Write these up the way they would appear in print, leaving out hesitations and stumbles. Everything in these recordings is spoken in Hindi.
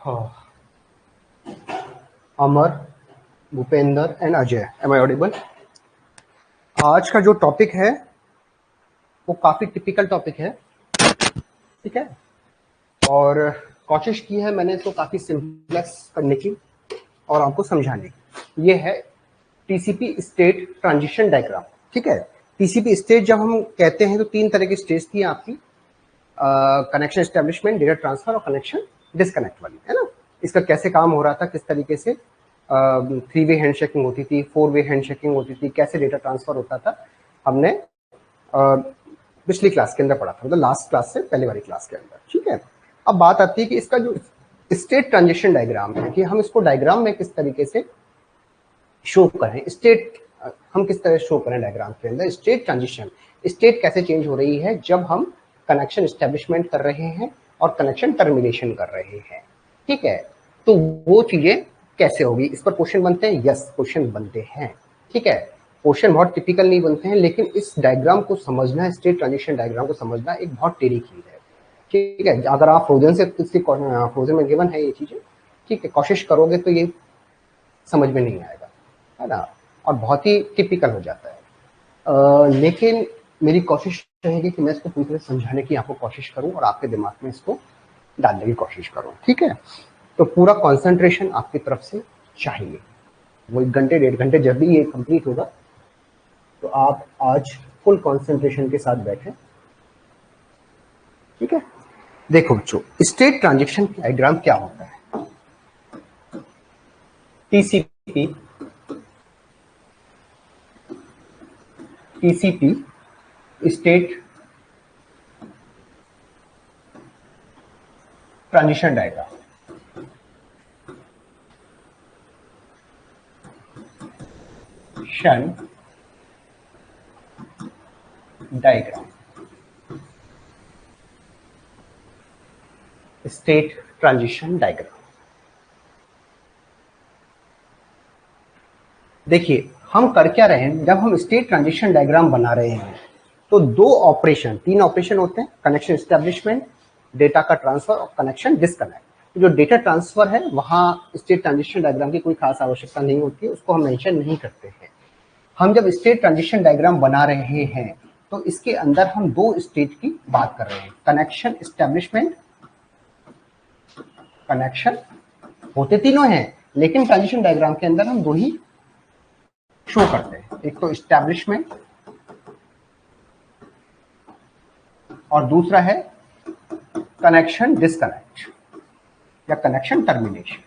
हाँ, Amar, Bhupendra and Ajay, am I audible? आज का जो टॉपिक है वो काफी टिपिकल टॉपिक है, ठीक है। और कोशिश की है मैंने इसको काफी सिंप्लेक्स करने की और आपको समझाने की। ये है टीसीपी स्टेट ट्रांजिशन डायग्राम, ठीक है। टीसीपी स्टेट जब हम कहते हैं तो तीन तरह की स्टेज थी आपकी, कनेक्शन एस्टेब्लिशमेंट, डेटा ट्रांसफर और कनेक्शन डिस्कनेक्ट वाली, है ना। इसका कैसे काम हो रहा था, किस तरीके से 3 वे हैंडशेकिंग होती थी, 4 वे हैंडशेकिंग होती थी, कैसे डेटा ट्रांसफर होता था, हमने पिछली क्लास के अंदर पढ़ा था, मतलब लास्ट क्लास से पहले वाली क्लास के अंदर, ठीक है। अब बात आती है कि इसका जो स्टेट ट्रांजिशन डायग्राम है कि हम इसको डायग्राम में किस तरीके से शो करें, स्टेट हम किस तरह शो करें डायग्राम के अंदर। स्टेट ट्रांजिशन, स्टेट कैसे चेंज हो रही है जब हम कनेक्शन एस्टेब्लिशमेंट कर रहे हैं और कनेक्शन टर्मिनेशन कर रहे हैं, ठीक है। तो वो चीजें कैसे होगी, इस पर क्वेश्चन बनते हैं। यस, क्वेश्चन बनते हैं, ठीक है। क्वेश्चन बहुत टिपिकल नहीं बनते हैं, लेकिन इस डायग्राम को समझना, स्टेट ट्रांजिशन डायग्राम को समझना एक बहुत टेढ़ी चीज है, ठीक है। अगर आप फ्रोजन से फ्रोजन में गिवन है ये चीजें, ठीक है, कोशिश करोगे तो ये समझ में नहीं आएगा, है ना, और बहुत ही टिपिकल हो जाता है। लेकिन मेरी कोशिश रहेगी कि मैं इसको पूरी तरह समझाने की आपको कोशिश करूं और आपके दिमाग में इसको डालने की कोशिश करूं, ठीक है। तो पूरा कंसंट्रेशन आपकी तरफ से चाहिए। वो 1 घंटे 1.5 घंटे जब भी ये कंप्लीट होगा तो आप आज फुल कंसंट्रेशन के साथ बैठे, ठीक है। देखो बच्चों, स्टेट ट्रांजिशन डायग्राम क्या होता है। TCP state transition diagram, diagram, state transition diagram. देखिए हम कर क्या रहे हैं, जब हम स्टेट ट्रांजिशन डायग्राम बना रहे हैं तो 3 ऑपरेशन होते हैं, कनेक्शन एस्टेब्लिशमेंट, डेटा का ट्रांसफर और कनेक्शन डिस्कनेक्ट। जो डेटा ट्रांसफर है वहां स्टेट ट्रांजिशन डायग्राम की कोई खास आवश्यकता नहीं होती है, उसको हम मेंशन नहीं करते हैं। हम जब स्टेट ट्रांजिशन डायग्राम बना रहे हैं तो इसके अंदर हम 2 स्टेट की बात कर रहे हैं, कनेक्शन एस्टेब्लिशमेंट, कनेक्शन होते तीनों हैं लेकिन ट्रांजिशन डायग्राम के अंदर हम 2 ही शो करते हैं, एक तो एस्टेब्लिशमेंट और दूसरा है कनेक्शन डिस्कनेक्ट या connection termination,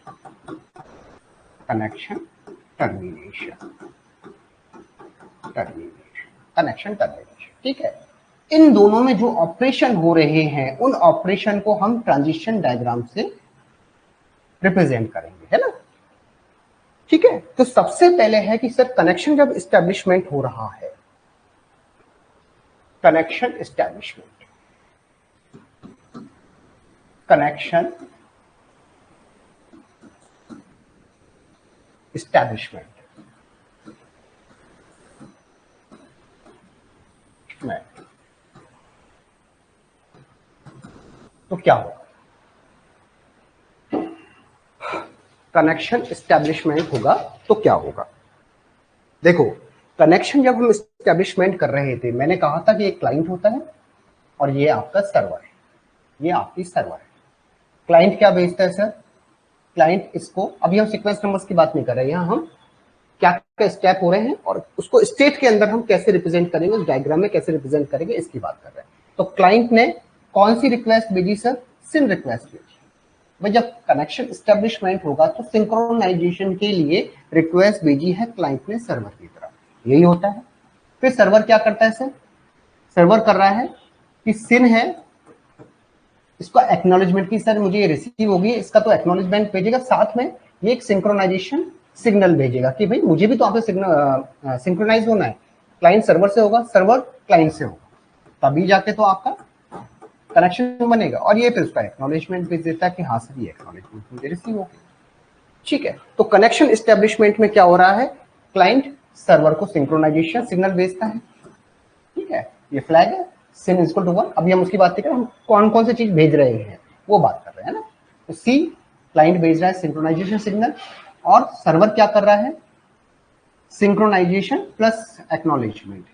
connection termination, connection termination, ठीक है। इन दोनों में जो ऑपरेशन हो रहे हैं उन ऑपरेशन को हम ट्रांजिशन डायग्राम से रिप्रेजेंट करेंगे, है ना, ठीक है। तो सबसे पहले है कि सर कनेक्शन जब एस्टेब्लिशमेंट हो रहा है, कनेक्शन एस्टेब्लिशमेंट, कनेक्शन एस्टेब्लिशमेंट में तो क्या होगा, कनेक्शन एस्टेब्लिशमेंट होगा तो क्या होगा। देखो कनेक्शन जब हम एस्टेब्लिशमेंट कर रहे थे मैंने कहा था कि एक क्लाइंट होता है और ये आपका सर्वर है, ये आपकी सर्वर है। क्लाइंट क्या भेजता है सर, क्लाइंट इसको, अभी हम सीक्वेंस नंबर्स की बात नहीं कर रहे हैं, यहाँ हम क्या क्या स्टेप हो रहे हैं और उसको स्टेट के अंदर हम कैसे रिप्रेजेंट करेंगे, उस डायग्राम में कैसे रिप्रेजेंट करेंगे इसकी बात कर रहे हैं। तो क्लाइंट ने कौन सी रिक्वेस्ट भेजी सर, सिन रिक्वेस्ट भेजी। भाई जब कनेक्शन एस्टेब्लिशमेंट होगा तो सिंक्रोनाइजेशन के लिए रिक्वेस्ट भेजी है क्लाइंट ने सर्वर की तरफ, यही होता है। फिर सर्वर क्या करता है सर, सर्वर कर रहा है कि सिन है, इसको एक्नॉलेजमेंट की सर मुझे ये रिसीव होगी, इसका तो एक्नॉलेजमेंट भेजेगा, साथ में ये एक सिंक्रोनाइजेशन सिग्नल भेजेगा कि भाई मुझे भी तो आपसे सिंक्रोनाइज होना है। क्लाइंट सर्वर से होगा, सर्वर क्लाइंट से होगा, तभी जाके तो आपका कनेक्शन बनेगा। और ये फिर उसका एक्नॉलेजमेंट भेज देता है कि हाँ सर ये एक्नॉलेजमेंट मुझे रिसीव हो गई, ठीक है। तो कनेक्शन एस्टेब्लिशमेंट में क्या हो रहा है, क्लाइंट सर्वर को सिंक्रोनाइजेशन सिग्नल भेजता है, ठीक है। ये फ्लैग है, सिन इक्वल टू 1। अभी हम उसकी बात करें, हम कौन कौन सी चीज भेज रहे हैं वो बात कर रहे हैं ना। तो सी क्लाइंट भेज रहा है सिंक्रोनाइजेशन सिग्नल और सर्वर क्या कर रहा है, synchronisation plus acknowledgement.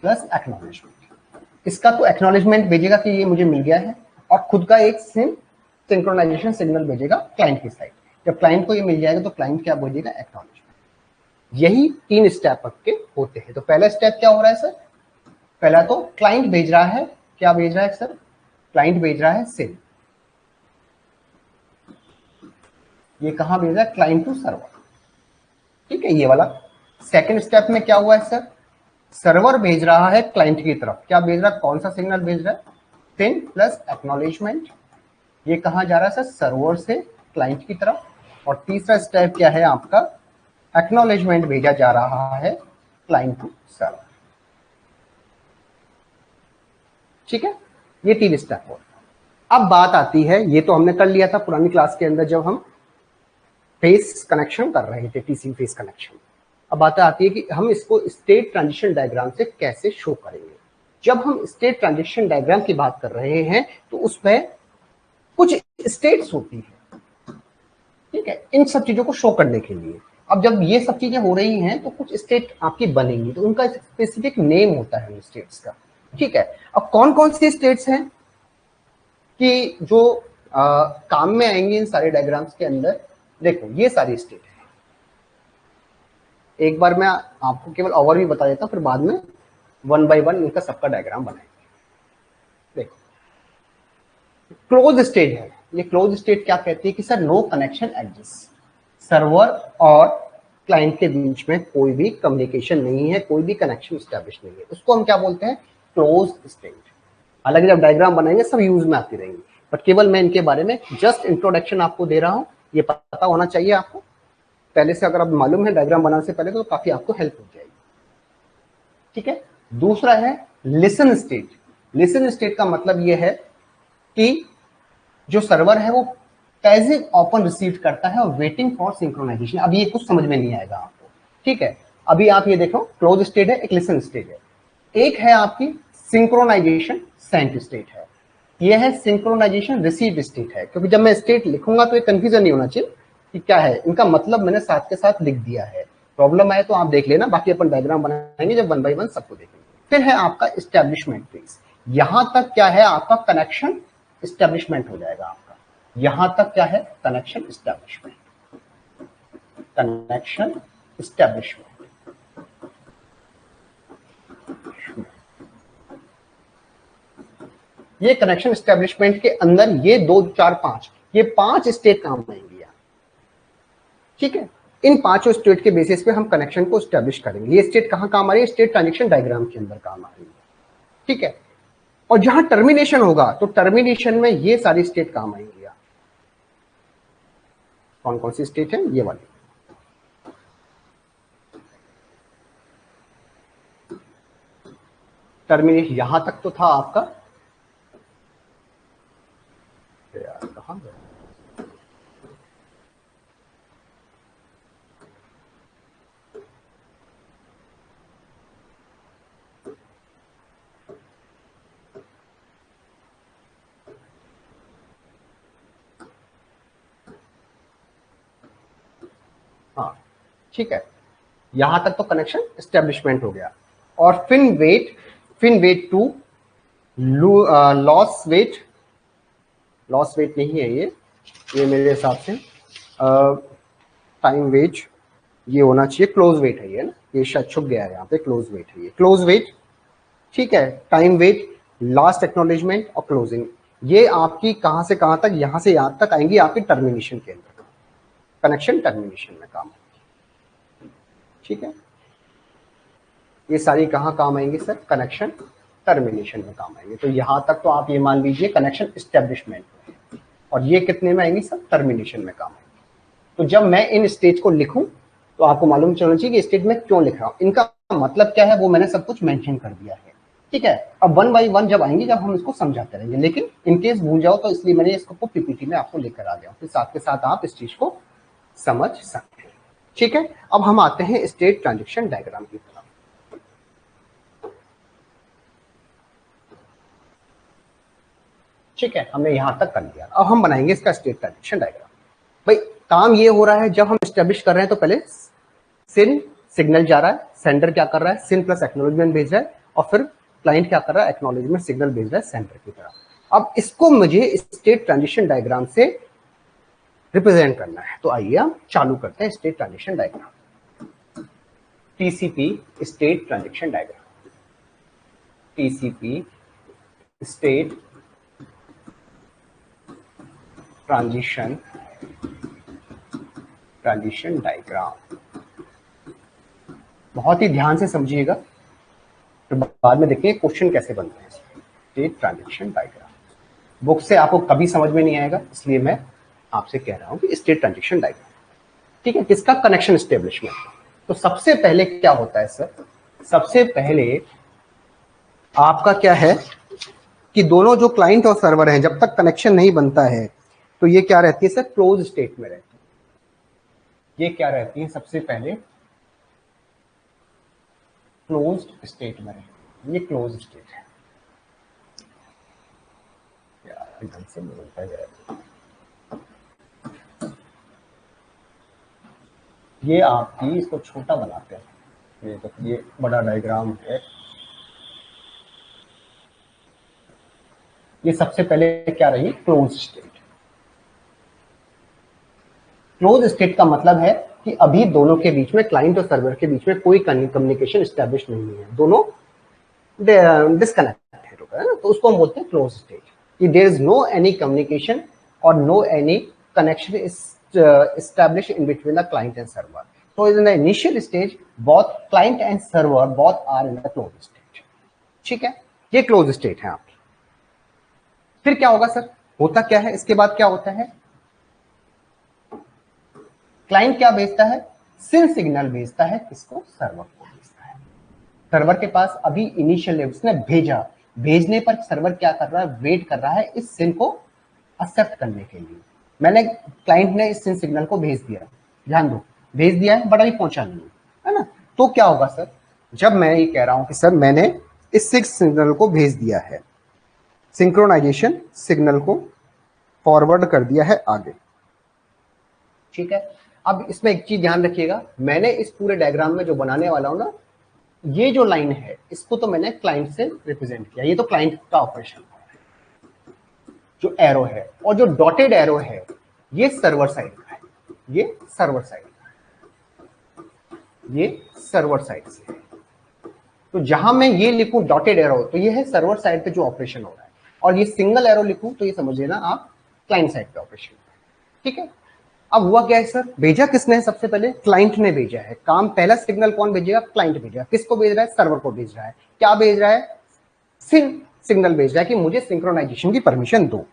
Plus acknowledgement, इसका तो एक्नॉलेजमेंट भेजेगा कि ये मुझे मिल गया है, और खुद का एक सिंक्रोनाइजेशन सिग्नल भेजेगा क्लाइंट की साइड। जब क्लाइंट को ये मिल जाएगा तो क्लाइंट क्या भेजेगा, एक्नॉलेजमेंट। यही 3 स्टेप के होते हैं। तो पहला स्टेप क्या हो रहा है सर, पहला तो क्लाइंट भेज रहा है, क्या भेज रहा है सर, क्लाइंट भेज रहा है सिन, ये कहां भेज रहा है, क्लाइंट टू सर्वर, ठीक है, ये वाला। सेकंड स्टेप में क्या हुआ है सर, सर्वर भेज रहा है क्लाइंट की तरफ, क्या भेज रहा है, कौन सा सिग्नल भेज रहा है, सिन प्लस एक्नॉलेजमेंट, ये कहां जा रहा है सर, सर्वर से क्लाइंट की तरफ। और तीसरा स्टेप क्या है आपका, एक्नॉलेजमेंट भेजा जा रहा है क्लाइंट टू सर्वर, ठीक है, ये 3 स्टेप हो। अब बात आती है, ये तो हमने कर लिया था पुरानी क्लास के अंदर जब हम फेस कनेक्शन कर रहे थे, टीसी फेस कनेक्शन। अब बात आती है कि हम इसको स्टेट ट्रांजिशन डायग्राम से कैसे शो करेंगे। जब हम स्टेट ट्रांजिशन डायग्राम की बात कर रहे हैं तो उसमें कुछ स्टेट्स होती है, ठीक है, इन सब चीजों को शो करने के लिए। अब जब ये सब चीजें हो रही हैं तो कुछ स्टेट आपकी बनेंगी, तो उनका स्पेसिफिक नेम होता है उन स्टेट्स का, ठीक है। अब कौन कौन सी स्टेट्स हैं कि जो काम में आएंगे इन सारे डायग्राम्स के अंदर, देखो ये सारी स्टेट है। एक बार मैं आपको केवल ओवरव्यू बता देता हूं, फिर बाद में 1 बाय 1 इनका सबका डायग्राम बनाएंगे। देखो क्लोज स्टेट है, ये क्लोज स्टेट क्या कहती है कि sir no connection exist, server और क्लाइंट के बीच में कोई भी कम्युनिकेशन नहीं है, कोई भी कनेक्शन स्टैब्लिश नहीं है, उसको हम क्या बोलते हैं, क्लोज स्टेट। हालांकि जब डायग्राम बनाएंगे सब यूज में आती रहेंगी, बट केवल मैं इनके बारे में जस्ट इंट्रोडक्शन आपको दे रहा हूं, ये पता होना चाहिए आपको पहले से। अगर आप मालूम है डायग्राम बनाने से पहले तो काफी आपको हेल्प हो जाएगी, ठीक है। दूसरा है लिसन स्टेट। लिसन स्टेट का मतलब यह है कि जो सर्वर है वो पैसिव ओपन रिसीव करता है और वेटिंग फॉर सिंक्रोनाइजेशन। अब ये कुछ समझ में नहीं आएगा आपको, ठीक है। अभी आप ये देखो, क्लोज स्टेट है, एक लिसन स्टेट है, एक है आपकी सिंक्रोनाइजेशन सेंट स्टेट है, ये है सिंक्रोनाइजेशन रिसीव स्टेट है। क्योंकि जब मैं स्टेट लिखूंगा तो ये कंफ्यूजन नहीं होना चाहिए कि क्या है, इनका मतलब मैंने साथ के साथ लिख दिया है। प्रॉब्लम आए तो आप देख लेना, बाकी अपन डायग्राम बनाएंगे जब 1 बाय 1 सबको देखेंगे। फिर है आपका एस्टेब्लिशमेंट फेज, यहां तक क्या है आपका कनेक्शन एस्टेब्लिशमेंट हो जाएगा आपका, यहां तक क्या है कनेक्शन एस्टेब्लिशमेंट, कनेक्शन एस्टेब्लिशमेंट। ये कनेक्शन एस्टेब्लिशमेंट के अंदर ये 2 4 5 ये 5 स्टेट काम आएंगी, ठीक है। इन 5 स्टेट के बेसिस पे हम कनेक्शन को एस्टेब्लिश करेंगे। ये स्टेट कहां काम आ रही है, स्टेट ट्रांजिशन डायग्राम के अंदर काम आ रही है, ठीक है। और जहां टर्मिनेशन होगा तो टर्मिनेशन में ये सारी स्टेट काम आएंगी। कौन कौन सी स्टेट है, ये वाली। टर्मिनेशन यहां तक तो था आपका, यार कहां गया, हाँ ठीक है, यहां तक तो कनेक्शन एस्टेब्लिशमेंट हो गया। और FIN wait two loss wait, loss wait नहीं है ये मेरे हिसाब से टाइम वेट ये होना चाहिए, क्लोज वेट है ये ना, ये शायद छुप गया है यहाँ पे, क्लोज वेट है ये, क्लोज वेट, ठीक है। टाइम वेट, लास्ट एक्नॉलेजमेंट और क्लोजिंग, ये आपकी कहां से कहां तक, यहां से यहां तक आएंगी आपकी टर्मिनेशन के अंदर, कनेक्शन टर्मिनेशन में काम, ठीक है। ये सारी कहां काम आएंगे सर, कनेक्शन टर्मिनेशन में काम आएंगे। तो यहां तक तो आप ये मान लीजिए कनेक्शन एस्टेब्लिशमेंट, और ये कितने में आएंगी सर, टर्मिनेशन में काम आएंगे। तो जब मैं इन स्टेज को लिखूं तो आपको मालूम चलना चाहिए कि स्टेज में क्यों लिख रहा हूं, इनका मतलब क्या है वो मैंने सब कुछ मेंशन कर दिया है, ठीक है। अब 1 बाय 1 जब आएंगे जब हम इसको समझाते रहेंगे, लेकिन इनकेस भूल जाओ तो इसलिए मैंने इसको पीपीटी में आपको लेकर आ गया, फिर साथ के साथ आप इस चीज को समझ सकते हैं, ठीक है। अब हम आते हैं स्टेट ट्रांजिशन डायग्राम की तरफ। ठीक है, हमने यहां तक कर लिया। अब हम बनाएंगे इसका स्टेट ट्रांजिशन डायग्राम। भाई काम ये हो रहा है, जब हम स्टेब्लिश कर रहे हैं तो पहले सिन सिग्नल जा रहा है, सेंडर क्या कर रहा है, सिन प्लस एक्नॉलेजमेंट भेज रहा है, और फिर क्लाइंट क्या कर रहा है, एक्नॉलेजमेंट सिग्नल भेज रहा है सेंडर की तरफ। अब इसको मुझे स्टेट ट्रांजिशन डायग्राम से रिप्रेजेंट करना है। तो आइए हम चालू करते हैं state transition diagram. TCP state transition diagram, TCP state transition diagram. बहुत ही ध्यान से समझिएगा, तो बाद में देखिए क्वेश्चन कैसे बनते हैं। स्टेट ट्रांजिशन डायग्राम बुक से आपको कभी समझ में नहीं आएगा, इसलिए मैं आपसे कह रहा हूं कि स्टेट ट्रांजिशन डायग्राम, ठीक है। किसका कनेक्शन एस्टेब्लिशमेंट। तो सबसे पहले क्या होता है सर, सबसे पहले आपका क्या है कि दोनों जो क्लाइंट और सर्वर हैं, जब तक कनेक्शन नहीं बनता है तो ये क्या रहती है सर, क्लोज स्टेट में रहती है। ये क्या रहती है, सबसे पहले क्लोज्ड स्टेट में रहती है। ये क्लोज स्टेट है, ढंग से बोलता है। ये आपकी, इसको छोटा बनाते हैं, ये तो ये बड़ा डायग्राम है। ये सबसे पहले क्या रही, क्लोज स्टेट। क्लोज स्टेट का मतलब है कि अभी दोनों के बीच में, क्लाइंट और सर्वर के बीच में कोई कम्युनिकेशन स्टैब्लिश नहीं है, दोनों डिस्कनेक्टेड होता है ना, तो उसको हम बोलते हैं क्लोज स्टेट, कि there is no any communication और no any connection established in between the client and server. So in the initial stage, both client and server both are in the closed state. ठीक है, ये क्लोज स्टेट है आपकी। फिर क्या होगा सर, होता क्या है, इसके बाद क्या होता है, क्लाइंट क्या भेजता है, सिन सिग्नल भेजता है, किसको, सर्वर को भेजता है। सर्वर के पास अभी इनिशियल उसने भेजा, भेजने पर सर्वर क्या कर रहा है, वेट कर रहा है इस सिन को एक्सेप्ट करने के लिए। मैंने, क्लाइंट ने इस सिन सिग्नल को भेज दिया, ध्यान दो, भेज दिया है बट अभी पहुंचा नहीं है ना। तो क्या होगा सर, जब मैं ये कह रहा हूं कि सर मैंने इस सिग्नल को भेज दिया है, सिंक्रोनाइजेशन सिग्नल को फॉरवर्ड कर दिया है आगे, ठीक है। अब इसमें एक चीज ध्यान रखिएगा, मैंने इस पूरे डायग्राम में जो बनाने वाला हूं ना, ये जो लाइन है इसको तो मैंने क्लाइंट से रिप्रेजेंट किया, ये तो क्लाइंट का ऑपरेशन है, जो एरो है, और जो डॉटेड एरो है ये सर्वर साइड का है, ये सर्वर साइड का है, ये सर्वर साइड से है। तो जहां मैं ये लिखूं डॉटेड एरो, तो ये है सर्वर साइड पे जो ऑपरेशन हो रहा है, और ये सिंगल एरो लिखूं तो ये समझ लेना आप क्लाइंट साइड पे ऑपरेशन, ठीक है। अब हुआ क्या है सर, भेजा किसने है, सबसे पहले क्लाइंट ने भेजा है काम। पहला सिग्नल कौन भेजेगा, क्लाइंट भेजेगा। किसको भेज रहा है, सर्वर को भेज रहा है। क्या भेज रहा है, सिन सिग्नल भेज रहा है कि मुझे सिंक्रोनाइजेशन की परमिशन दो,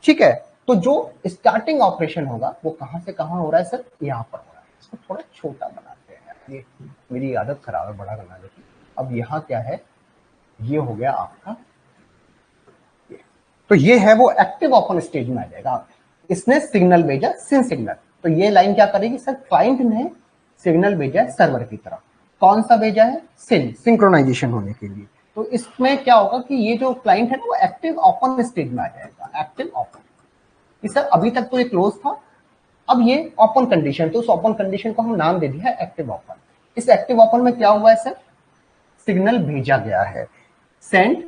ठीक है। तो जो स्टार्टिंग ऑपरेशन होगा वो कहां से कहां हो रहा है सर, यहां पर हो रहा है। इसको थोड़ा छोटा बनाते हैं, ये मेरी आदत खराब है बड़ा बनाने की। अब यहां क्या है, ये हो गया आपका ये। तो ये है वो एक्टिव ओपन स्टेज में आ जाएगा। इसने सिग्नल भेजा, सिन सिग्नल, तो ये लाइन क्या करेगी सर, क्लाइंट ने सिग्नल भेजा है सर्वर की तरफ। कौन सा भेजा है, सिन, सिंक्रोनाइजेशन होने के लिए। तो इसमें क्या होगा कि ये जो क्लाइंट है ना वो एक्टिव ओपन स्टेज में आ जाएगा, एक्टिव ओपन। सर अभी तक तो ये क्लोज था, अब ये ओपन कंडीशन, तो उस ओपन कंडीशन को हम नाम दे दिया है एक्टिव ओपन। इस एक्टिव ओपन में क्या हुआ है सर, सिग्नल भेजा गया है, सेंड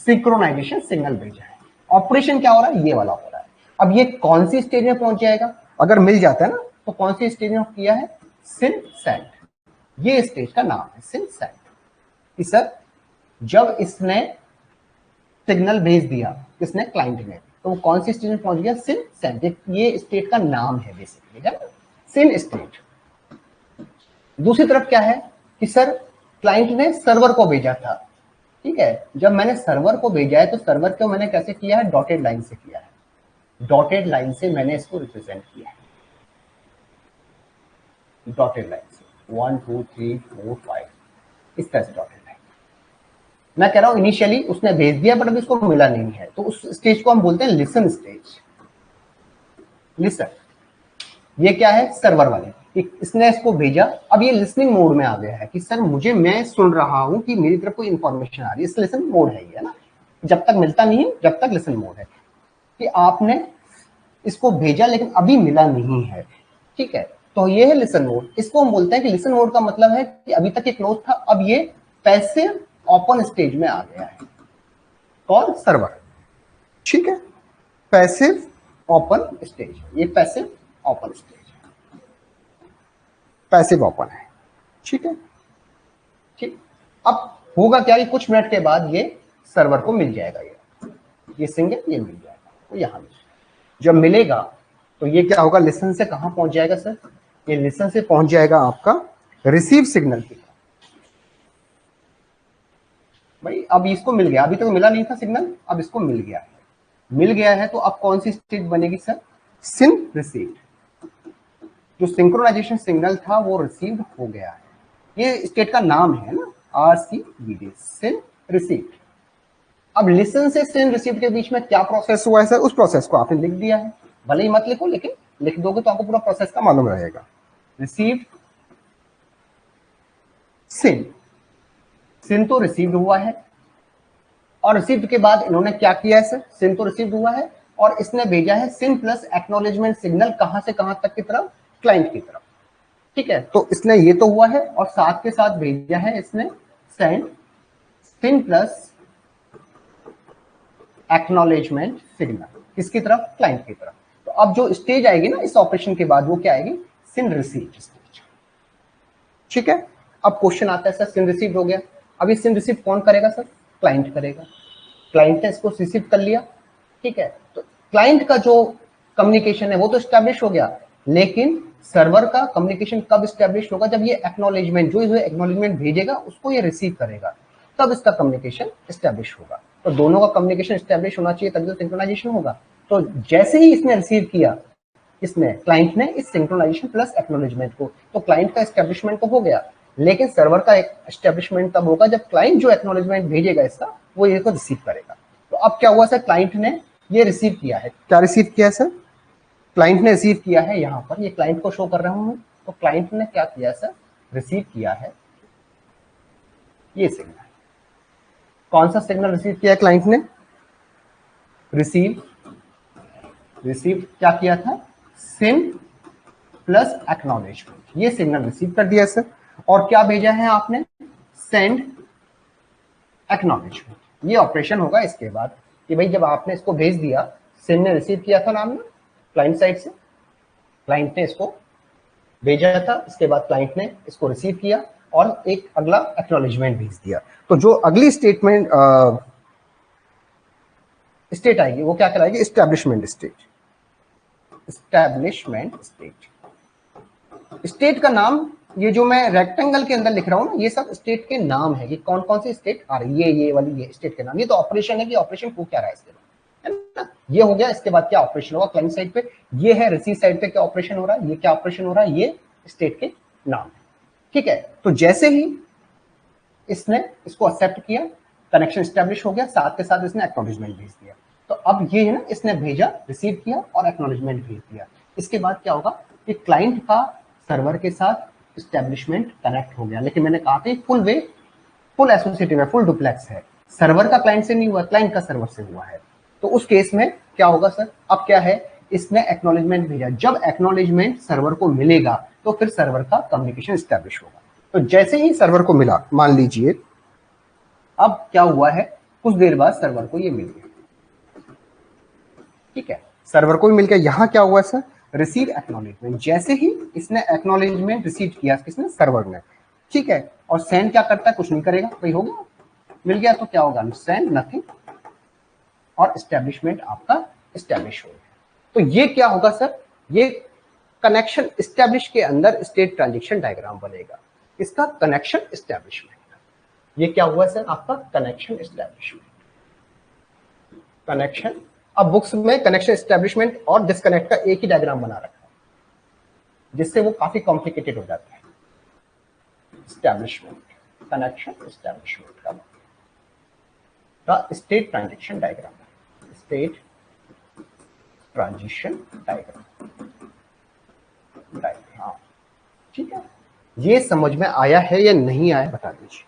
सिंक्रोनाइजेशन सिग्नल भेजा है। ऑपरेशन क्या हो रहा है, ये वाला हो रहा है। अब ये कौन सी स्टेज में पहुंच जाएगा, अगर मिल जाता है ना, तो कौन सी स्टेज में किया है, सिन सेंड। ये स्टेज का नाम है सिन सेंड। सर जब इसने सिग्नल भेज दिया, किसने, क्लाइंट ने, तो वो कौन सी स्टेज में पहुंच गया, सिन सेंड। ये स्टेट का नाम है बेसिकली, सिन स्टेट। दूसरी तरफ क्या है कि सर क्लाइंट ने सर्वर को भेजा था, ठीक है। जब मैंने सर्वर को भेजा है तो सर्वर को मैंने कैसे किया है, डॉटेड लाइन से किया है। डॉटेड लाइन से मैंने इसको रिप्रेजेंट किया है, डॉटेड लाइन से 1 2 3 4 5 इस तरह से डॉटेड लाइन। मैं कह रहा हूं इनिशियली उसने भेज दिया बट अभी उसको मिला नहीं है, तो उस स्टेज को हम बोलते हैं लिसन स्टेज। लिसन, ये क्या है, सर्वर वाले, इसने इसको भेजा, अब ये लिसनिंग मोड में आ गया है कि सर मुझे, मैं सुन रहा हूं कि मेरी तरफ कोई इंफॉर्मेशन आ रही है, इस लिसन मोड है ये ना। जब तक मिलता नहीं है, जब तक लिसन मोड है, कि आपने इसको भेजा लेकिन अभी मिला नहीं है, ठीक है, तो ये है लिसन मोड। इसको हम बोलते हैं कि लिसन मोड का मतलब है कि अभी तक ये क्लोज था, अब ये पैसिव ओपन स्टेज में आ गया है। कौन? सर्वर, ठीक है, पैसिव ओपन स्टेज, ये पैसिव ओपन स्टेज है, पैसिव ओपन है, ठीक है, ठीक। अब होगा क्या, कुछ मिनट के बाद ये सर्वर को मिल जाएगा, ये सिंगल ये मिल जाएगा, तो यहां जब मिलेगा तो ये क्या होगा, लिसन से कहां पहुंच जाएगा सर, ये लिसन से पहुंच जाएगा आपका रिसीव सिग्नल की। भाई अब इसको मिल गया, अभी तक तो मिला नहीं था सिग्नल, अब इसको मिल गया है, मिल गया है, तो अब कौन सी स्टेट बनेगी सर, सिन रिसीव्ड। जो सिंक्रोनाइजेशन सिग्नल था वो रिसीव्ड हो गया है, ये स्टेट का नाम है ना, RCVD, सिन रिसीव्ड। अब लिसन से सिन रिसीव्ड के बीच में क्या प्रोसेस हुआ है सर, उस प्रोसेस को आपने लिख दिया है, भले ही मत लिखो लेकिन लिख दोगे तो आपको पूरा प्रोसेस का मालूम रहेगा। रिसीव्ड सिन, सिन तो रिसीव्ड हुआ है, और रिसीव्ड के बाद इन्होंने क्या किया है सर, सिन तो रिसीव्ड हुआ है और इसने भेजा है सिन प्लस एक्नॉलेजमेंट सिग्नल, कहां से कहां तक की तरफ, क्लाइंट की तरफ, ठीक है, तो इसने ये तो हुआ है और साथ के साथ भेजा है इसने सेंड सिन प्लस एक्नॉलेजमेंट सिग्नल, किसकी तरफ, क्लाइंट की तरफ। तो अब जो स्टेज आएगी ना इस ऑपरेशन के बाद, वो क्या आएगी, सिन रिसीव्ड स्टेज, ठीक है। अब क्वेश्चन आता है सर सिन रिसीव्ड हो गया, अब ये सिन रिसीव कौन करेगा सर, क्लाइंट करेगा, क्लाइंट ने इसको रिसीव कर लिया, ठीक है, तो क्लाइंट का जो कम्युनिकेशन है वो तो स्टैब्लिश हो गया, लेकिन सर्वर का कम्युनिकेशन कब स्टैब्लिश होगा, जब ये एक्नॉलेजमेंट, जो एक्नॉलेजमेंट भेजेगा उसको ये रिसीव करेगा, तब इसका कम्युनिकेशन स्टैब्लिश होगा। तो दोनों का कम्युनिकेशन स्टैब्लिश होना चाहिए, तभी तो सिंक्रोनाइजेशन होगा। तो जैसे ही इसने रिसीव किया, इसने क्लाइंट ने इस सिंक्रोनाइजेशन प्लस एक्नॉलेजमेंट को, तो क्लाइंट का एस्टेब्लिशमेंट तो हो गया, लेकिन सर्वर का एस्टेब्लिशमेंट तब होगा जब क्लाइंट जो एक्नॉलेजमेंट भेजेगा इसका, वो ये को रिसीव करेगा। तो अब क्या हुआ सर, क्लाइंट ने ये रिसीव किया है, क्या रिसीव किया सर, क्लाइंट ने रिसीव किया है, यहां पर ये क्लाइंट को शो कर रहा हूं मैं, तो क्लाइंट ने क्या किया सर, रिसीव किया है ये सिग्नल। कौन सा सिग्नल रिसीव किया है क्लाइंट ने, रिसीव क्या किया था, सिन प्लस एक्नॉलेजमेंट, ये सिग्नल रिसीव कर दिया सर, और क्या भेजा है आपने, सेंड एक्नॉलेजमेंट। ये ऑपरेशन होगा इसके बाद कि भाई जब आपने इसको भेज दिया, सिन ने रिसीव किया था नाम में क्लाइंट साइड से, क्लाइंट ने इसको भेजा था, इसके बाद क्लाइंट ने इसको रिसीव किया और एक अगला एक्नॉलेजमेंट भेज दिया। तो जो अगली स्टेटमेंट स्टेट आएगी वो क्या कराएगी, establishment state, establishment state. State का नाम, ये जो मैं रेक्टेंगल के अंदर लिख रहा हूं ना, ये सब स्टेट के नाम है, ये कौन कौन सी स्टेट आ रही है, ये वाली ये स्टेट के नाम, ये तो ऑपरेशन है कि ऑपरेशन को क्या रहा है इसके बाद, है ना, ये हो गया। इसके बाद क्या ऑपरेशन होगा क्लाइंट साइड पे, ये है रिसीव साइड पे क्या ऑपरेशन हो रहा है, ये क्या ऑपरेशन हो रहा है, ये स्टेट के नाम है, ठीक है। तो जैसे ही इसने इसको एक्सेप्ट किया, कनेक्शन स्टैब्लिश हो गया, साथ के साथ इसने एक्नॉलेजमेंट भेज दिया। तो अब ये है ना, इसने भेजा, रिसीव किया और एक्नॉलेजमेंट भेज दिया। इसके बाद क्या होगा कि क्लाइंट का सर्वर के साथ स्टैब्लिशमेंट कनेक्ट हो गया, लेकिन मैंने कहा था फुल वे, फुल एसोसिएटिव है, फुल डुप्लेक्स है, सर्वर का क्लाइंट से नहीं हुआ, क्लाइंट का सर्वर से हुआ है। तो उस केस में क्या होगा सर, अब क्या है, इसने एक्नॉलेजमेंट भेजा, जब एक्नॉलेजमेंट सर्वर को मिलेगा तो फिर सर्वर का कम्युनिकेशन स्टैब्लिश होगा। तो जैसे ही सर्वर को मिला, मान लीजिए अब क्या हुआ है, कुछ देर बाद सर्वर को ये मिल गया, ठीक है, सर्वर को भी मिल गया। यहां क्या हुआ सर, रिसीव एक्नॉलेजमेंट, जैसे ही इसने एक्नॉलेजमेंट रिसीव किया किसने, सर्वर ने, ठीक है, और सेंड क्या करता है, कुछ नहीं करेगा, भाई हो गया, मिल गया, तो क्या होगा, सेंड नथिंग, और एस्टेब्लिशमेंट आपका एस्टेब्लिश हो गया। तो ये क्या होगा सर, ये कनेक्शन एस्टेब्लिश के अंदर स्टेट ट्रांजिशन डायग्राम बनेगा, इसका कनेक्शन एस्टेब्लिशमेंट। ये क्या हुआ सर, आपका कनेक्शन एस्टेब्लिशमेंट, कनेक्शन। अब बुक्स में कनेक्शन एस्टेब्लिशमेंट और डिस्कनेक्ट का एक ही डायग्राम बना रखा है, जिससे वो काफी कॉम्प्लिकेटेड हो जाता है। एस्टेब्लिशमेंट, कनेक्शन एस्टेब्लिशमेंट का state transition diagram, state transition diagram, ठीक है। ये समझ में आया है या नहीं आया, बता दीजिए।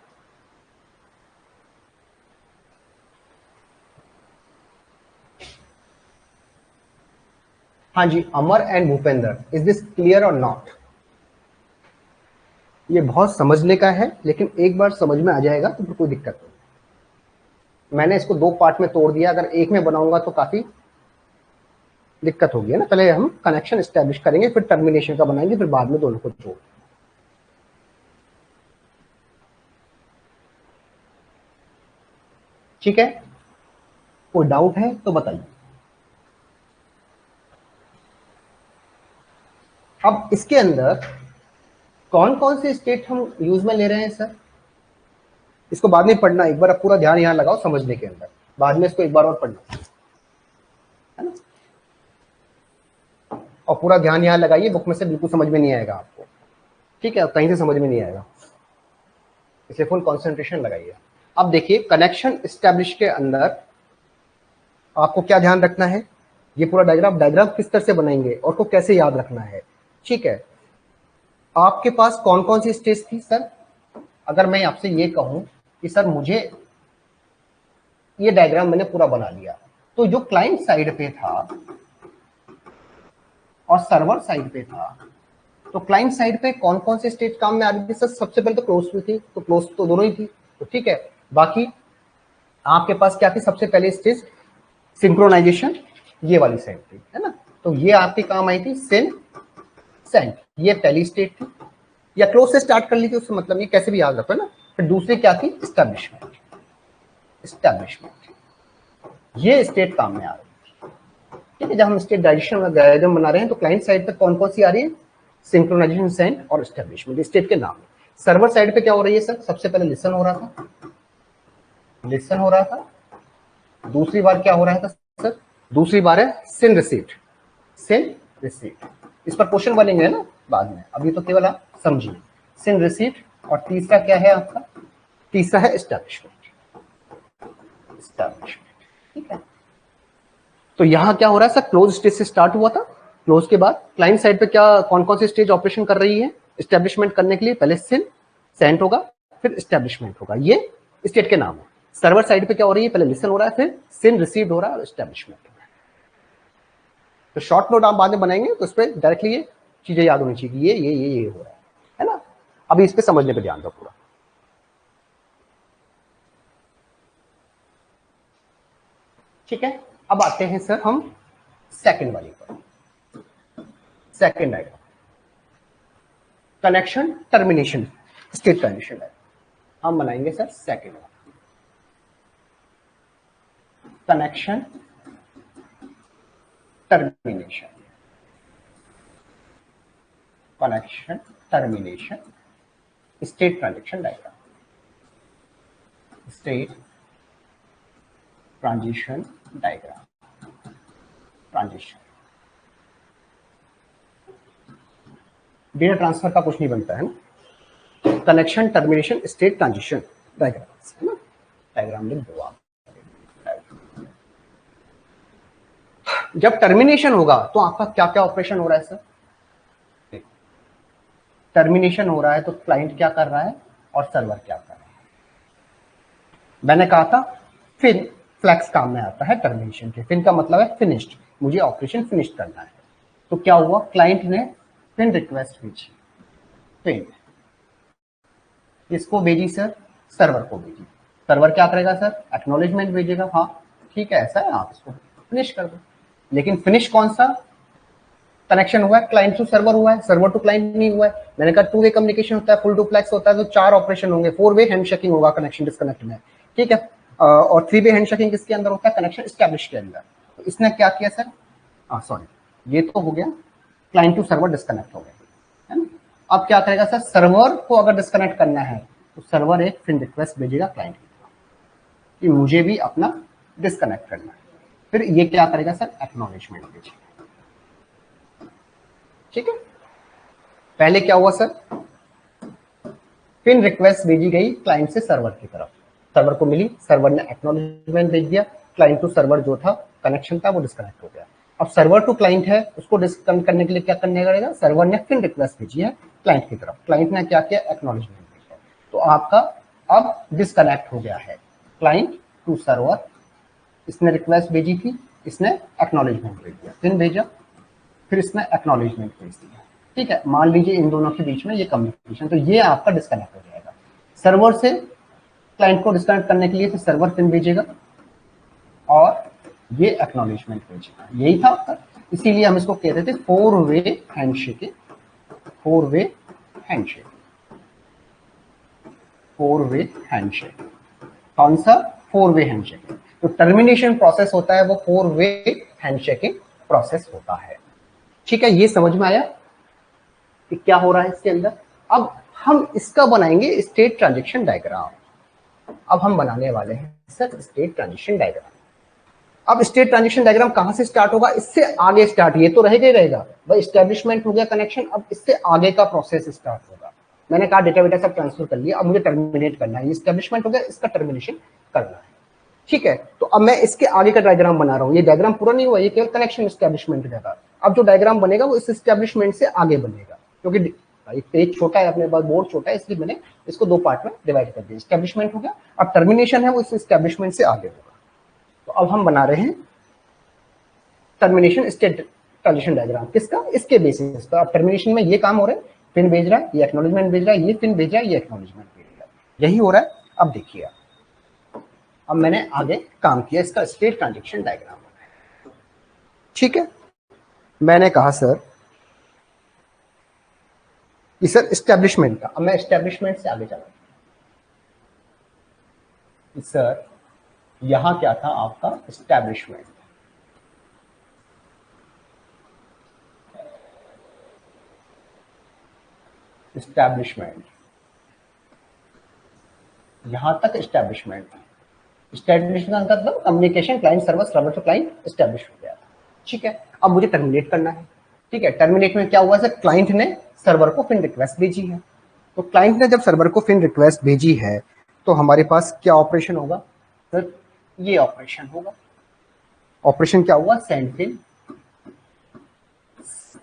हाँ जी, Amar and Bhupendra, is this clear or not? ये बहुत समझने का है, लेकिन एक बार समझ में आ जाएगा तो फिर कोई दिक्कत नहीं। मैंने इसको 2 पार्ट में तोड़ दिया, अगर एक में बनाऊंगा तो काफी दिक्कत होगी, है ना। पहले हम कनेक्शन एस्टेब्लिश करेंगे, फिर टर्मिनेशन का बनाएंगे, फिर बाद में दोनों को जोड़। ठीक है, कोई डाउट है तो बताइए। अब इसके अंदर कौन कौन से स्टेट हम यूज में ले रहे हैं सर, इसको बाद में पढ़ना, एक बार आप पूरा ध्यान यहां लगाओ समझने के अंदर, बाद में इसको एक बार और पढ़ना, है ना। और पूरा ध्यान यहां लगाइए, बुक में से बिल्कुल समझ में नहीं आएगा आपको, ठीक है, कहीं से समझ में नहीं आएगा, इसलिए फुल कॉन्सेंट्रेशन लगाइए। अब देखिए, कनेक्शन एस्टेब्लिश के अंदर आपको क्या ध्यान रखना है, ये पूरा डायग्राम किस तरह से बनाएंगे और को कैसे याद रखना है। ठीक है, आपके पास कौन कौन सी स्टेज थी सर? अगर मैं आपसे ये कहूं कि सर मुझे ये डायग्राम मैंने पूरा बना लिया, तो जो क्लाइंट साइड पे था और सर्वर साइड पे था, तो क्लाइंट साइड पे कौन कौन से स्टेज काम में आ रही थी सर? सबसे पहले तो क्लोज भी थी, तो क्लोज तो दोनों ही थी, तो ठीक है। बाकी आपके पास क्या थी सबसे पहले स्टेज? सिंक्रोनाइजेशन, ये वाली साइड थी, है ना। तो ये आपकी काम आई थी सिन सेंड, ये पहली स्टेट थी, या क्लोज से स्टार्ट कर ली थी, उससे मतलब ये कैसे भी याद रखो, है ना। फिर दूसरी क्या थी? एस्टैब्लिशमेंट, ये स्टेट काम में आ रही है, ठीक है। जब हम स्टेट डायरेक्शन बना रहे हैं तो क्लाइंट साइड पे कौन कौन सी आ रही है? सिंक्रोनाइजेशन, सेंड और एस्टैब्लिशमेंट, स्टेट के नाम है। सर्वर साइड पे क्या हो रही है सर? सबसे पहले लिसन हो रहा था, दूसरी बार क्या हो रहा था सर? दूसरी बार है सिन रिसीट, इस पर क्वेश्चन बनेंगे ना बाद में, अभी तो केवल आप समझिए। सिन रिसीट, और तीसरा क्या है आपका? तीसरा है एस्टैब्लिशमेंट, ठीक है। तो यहां क्या हो रहा है सर? क्लोज स्टेज से स्टार्ट हुआ था, क्लोज के बाद क्लाइंट साइड पे क्या कौन कौन सी स्टेज ऑपरेशन कर रही है एस्टैब्लिशमेंट करने के लिए? पहले सिन सेंड होगा, फिर एस्टैब्लिशमेंट होगा, ये स्टेट के नाम है। सर्वर साइड पे क्या हो रही है? पहले लिसन हो रहा है, फिर सिन रिसीव हो रहा है और एस्टैब्लिशमेंट हो रहा है। तो शॉर्ट नोट आप बाद में बनाएंगे तो उस पर डायरेक्टली ये चीजें याद होनी चाहिए, ये हो रहा है ना। अभी इस पे समझने पे ध्यान दो पूरा। ठीक है, अब आते हैं सर हम सेकंड वाली पर, second diagram, connection termination state transition diagram हम बनाएंगे सर सेकंड वाला, connection termination, state transition diagram, state transition diagram, transition data transfer का कुछ नहीं बनता है ना, connection termination state transition diagram, है ना। डायग्राम लिख दो आप। जब टर्मिनेशन होगा तो आपका क्या क्या ऑपरेशन हो रहा है सर? टर्मिनेशन हो रहा है तो क्लाइंट क्या कर रहा है और सर्वर क्या कर रहा है? मैंने कहा था फिन फ्लैक्स काम में आता है टर्मिनेशन के। फिन का मतलब है फिनिश्ड, मुझे ऑपरेशन फिनिश करना है। तो क्या हुआ? क्लाइंट ने फिन रिक्वेस्ट भेजी, फिन किसको भेजी सर? सर्वर को भेजी। सर्वर क्या करेगा सर? एक्नॉलेजमेंट भेजेगा, हाँ ठीक है ऐसा है, आप इसको फिनिश कर दो। लेकिन फिनिश कौन सा कनेक्शन हुआ है? क्लाइंट टू सर्वर हुआ है, सर्वर टू क्लाइंट नहीं हुआ है। मैंने कहा 2 वे कम्युनिकेशन होता है, फुल डुप्लेक्स होता है तो 4 ऑपरेशन होंगे, 4 वे हैंडशेकिंग होगा कनेक्शन डिस्कनेक्ट में, ठीक है। और 3 वे हैंडशेकिंग किसके अंदर होता है? कनेक्शन एस्टैब्लिश के अंदर। तो इसने क्या किया सर? सॉरी, ये तो हो गया क्लाइंट टू सर्वर डिस्कनेक्ट हो गया, है ना। अब क्या करेगा सर? सर्वर को अगर डिस्कनेक्ट करना है तो सर्वर एक फिन रिक्वेस्ट भेजेगा क्लाइंट की तरफ कि मुझे भी अपना डिस्कनेक्ट करना है। फिर ये क्या करेगा सर? एक्नॉलेजमेंट भेजेगा, ठीक है। पहले क्या हुआ सर? फिन रिक्वेस्ट भेजी गई क्लाइंट से सर्वर की तरफ, सर्वर को मिली, सर्वर ने एक्नॉलेजमेंट भेज दिया, क्लाइंट टू सर्वर जो था कनेक्शन था वो डिस्कनेक्ट हो गया। अब सर्वर टू क्लाइंट है, उसको डिस्कनेक्ट करने के लिए क्या करने पड़ेगा? सर्वर ने फिन रिक्वेस्ट भेजी है क्लाइंट की तरफ, क्लाइंट ने क्या किया? एक्नॉलेजमेंट भेजा, तो आपका अब डिस्कनेक्ट हो गया है क्लाइंट टू सर्वर। इसने रिक्वेस्ट भेजी थी, इसने एक्नॉलेजमेंट भेज दिया, फिन भेजा, फिर इसने एक्नॉलेजमेंट भेज दिया। ठीक है, मान लीजिए इन दोनों के बीच में ये कम्युनिकेशन, तो ये आपका डिस्कनेक्ट हो जाएगा। सर्वर से क्लाइंट को डिस्कनेक्ट करने के लिए फिर सर्वर पिन भेजेगा और ये एक्नॉलेजमेंट भेजेगा। यही था आपका, इसीलिए हम इसको कहते थे 4-वे हैंडशेक। 4-वे handshake, 4-वे handshake. कौन सा? 4-वे हैंडशेक। तो टर्मिनेशन प्रोसेस होता है वो 4-वे हैंडशेकिंग प्रोसेस होता है। ठीक है, ये समझ में आया कि क्या हो रहा है इसके अंदर। अब हम इसका बनाएंगे स्टेट ट्रांजेक्शन डायग्राम। अब हम बनाने वाले हैं सर स्टेट ट्रांजेक्शन डायग्राम। अब स्टेट ट्रांजेक्शन डायग्राम कहां से स्टार्ट होगा? इससे आगे स्टार्ट, ये तो रहेगा ही रहेगा भाई, एस्टेब्लिशमेंट हो गया कनेक्शन, अब इससे आगे का प्रोसेस स्टार्ट होगा। मैंने कहा डेटा वेटा सब ट्रांसफर कर लिया, अब मुझे टर्मिनेट करना है। ये एस्टेब्लिशमेंट हो गया, इसका टर्मिनेशन करना है। ठीक है, तो अब मैं इसके आगे का डायग्राम बना रहा हूँ। ये डायग्राम पूरा नहीं हुआ, ये केवल कनेक्शन एस्टेब्लिशमेंट का। अब जो डायग्राम बनेगा वो इस एस्टेब्लिशमेंट से आगे बनेगा, क्योंकि भाई पेज छोटा है, अपने पास बोर्ड छोटा है, इसलिए मैंने इसको 2 पार्ट में डिवाइड कर दिया। एस्टेब्लिशमेंट हो गया, अब टर्मिनेशन है वो इस एस्टेब्लिशमेंट से आगे होगा। तो अब हम बना रहे हैं टर्मिनेशन स्टेट ट्रांजिशन डायग्राम। किसका? इसके बेसिस पर। अब टर्मिनेशन में ये काम हो रहा है, पिन भेज रहा है, ये एक्नॉलेजमेंट भेज रहा है, ये पिन भेज रहा है, ये एक्नॉलेजमेंट भेज रहा है, यही हो रहा है। अब देखिए, अब मैंने आगे काम किया, इसका स्टेट ट्रांजेक्शन डायग्राम बनाया। ठीक है, मैंने कहा सर कि सर एस्टेब्लिशमेंट का, अब मैं एस्टेब्लिशमेंट से आगे चला। सर यहां क्या था आपका? एस्टेब्लिशमेंट। एस्टेब्लिशमेंट, यहां तक एस्टेब्लिशमेंट। एस्टेब्लिशमेंट का मतलब communication client server, server to client establish हो गया। ठीक है, अब मुझे टर्मिनेट करना है। ठीक है, टर्मिनेट में क्या हुआ सर? क्लाइंट ने सर्वर को फिन रिक्वेस्ट भेजी है। तो क्लाइंट ने जब सर्वर को फिन रिक्वेस्ट भेजी है तो हमारे पास क्या ऑपरेशन होगा सर? ये ऑपरेशन होगा। ऑपरेशन क्या हुआ? Send fin.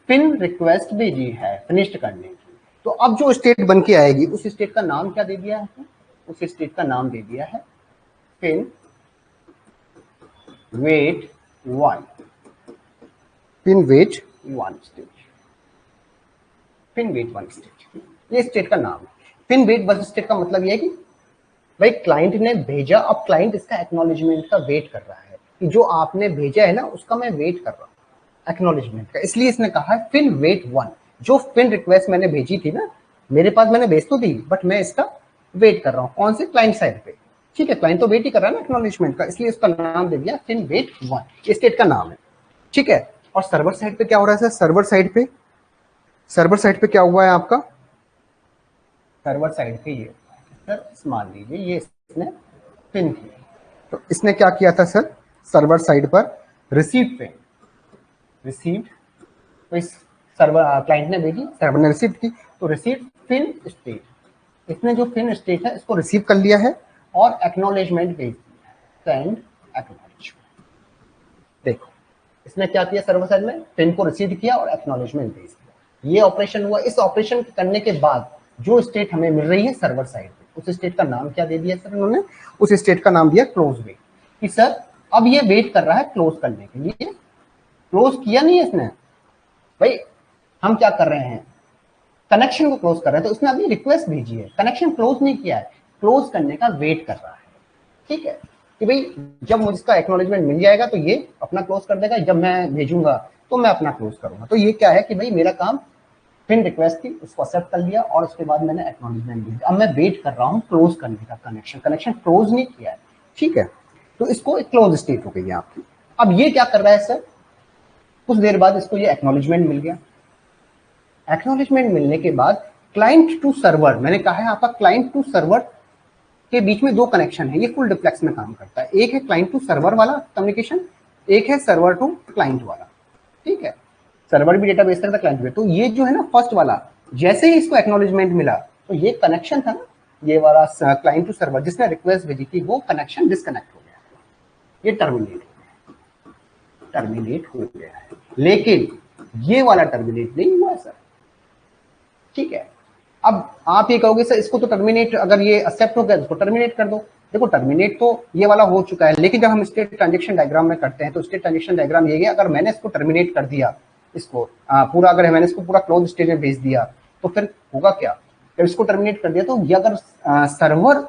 फिन रिक्वेस्ट भेजी है फिनिश्ड करने की। तो अब जो स्टेट बन के आएगी उस स्टेट का नाम क्या दे दिया है? उस स्टेट का नाम दे दिया है FIN wait 1। FIN wait 1 state. FIN wait 1 state, ये स्टेट का नाम है। फिन वेट 1 स्टेट का मतलब ये है कि भाई क्लाइंट ने भेजा, अब क्लाइंट इसका एक्नॉलेजमेंट का वेट कर रहा है कि जो आपने भेजा है ना उसका मैं वेट कर रहा हूँ एक्नॉलेजमेंट का। इसलिए इसने कहा है फिन वेट 1। जो फिन रिक्वेस्ट मैंने भेजी थी ना, मेरे पास मैंने भेज तो दी, बट मैं इसका वेट कर रहा हूँ। कौन से? क्लाइंट साइड पे। ठीक है, क्लाइंट तो वेट ही कर रहा है ना एक्नॉलेजमेंट का, इसलिए इसका नाम दे दिया फिन वेट 1। स्टेट का नाम है। ठीक है, और सर्वर साइड पे क्या हो रहा है सर? सर्वर साइड पे क्या हुआ है आपका? सर्वर साइड पे ये सर, मान लीजिए ये इसने पिन किया, तो इसने क्या किया था सर? सर्वर साइड पर रिसीव पिन, रिसीव्ड। तो इस सर्वर क्लाइंट ने भेजी, सर्वर ने रिसीव की, तो रिसीव पिन स्टेट। इसने जो पिन स्टेट है इसको रिसीव कर लिया है और एक्नॉलेजमेंट भेज दिया है, सेंड एक्नॉलेजमेंट। देखो इसने क्या किया? सर्वर साइड में पिन को रिसीव किया और एक्नॉलेजमेंट भेज दिया। ये ऑपरेशन हुआ। इस ऑपरेशन करने के बाद जो स्टेट हमें मिल रही है सर्वर साइड पे, उस स्टेट का नाम क्या दे दिया सर उन्होंने? उस स्टेट का नाम दिया क्लोज वेट। कि सर अब ये वेट कर रहा है क्लोज करने के लिए। क्लोज किया नहीं है इसने भाई, हम क्या कर रहे हैं? कनेक्शन को क्लोज कर रहे हैं। तो इसने अभी रिक्वेस्ट भेजी है, कनेक्शन क्लोज नहीं किया है, क्लोज करने का वेट कर रहा है। ठीक है, कि भाई जब मुझे इसका एक्नॉलेजमेंट मिल जाएगा तो ये अपना क्लोज कर देगा, जब मैं भेजूंगा तो मैं अपना क्लोज करूंगा। तो ये क्या है कि भाई मेरा काम फिन रिक्वेस्ट थी, उसको एक्सेप्ट कर लिया और उसके बाद मैंने एक्नॉलेजमेंट भेजा। अब मैं वेट कर रहा हूँ क्लोज करने का कनेक्शन क्लोज नहीं किया है। ठीक है, तो इसको एक क्लोज स्टेट हो गई है आपकी। अब ये क्या कर रहा है सर? कुछ देर बाद इसको ये एक्नॉलेजमेंट मिल गया। एक्नॉलेजमेंट मिलने के बाद क्लाइंट टू सर्वर, मैंने कहा है आपका क्लाइंट टू सर्वर के बीच में 2 कनेक्शन है, ये फुल डिप्लेक्स में काम करता है। एक है क्लाइंट टू सर्वर वाला कम्युनिकेशन, एक है सर्वर टू क्लाइंट वाला। ठीक है, सर्वर भी डेटाबेस तक था, क्लाइंट भी। तो ये जो है ना फर्स्ट वाला, जैसे ही इसको एक्नॉलेजमेंट मिला तो ये कनेक्शन था ना, ये वाला क्लाइंट टू सर्वर जिसने रिक्वेस्ट भेजी थी, वो कनेक्शन डिस्कनेक्ट हो गया, ये टर्मिनेट हो गया है। लेकिन ये वाला टर्मिनेट नहीं हुआ सर। ठीक है, अब आप ये कहोगे सर इसको तो टर्मिनेट, अगर ये एक्सेप्ट हो गया इसको टर्मिनेट कर दो। देखो टर्मिनेट तो ये वाला हो चुका है, लेकिन जब हम स्टेट ट्रांजेक्शन डायग्राम में करते हैं तो स्टेट ट्रांजेक्शन डायग्राम ये है, अगर मैंने इसको टर्मिनेट कर दिया इसको पूरा, अगर मैंने इसको पूरा क्लोज स्टेट में भेज दिया तो फिर होगा क्या, जब इसको टर्मिनेट कर दिया तो ये अगर सर्वर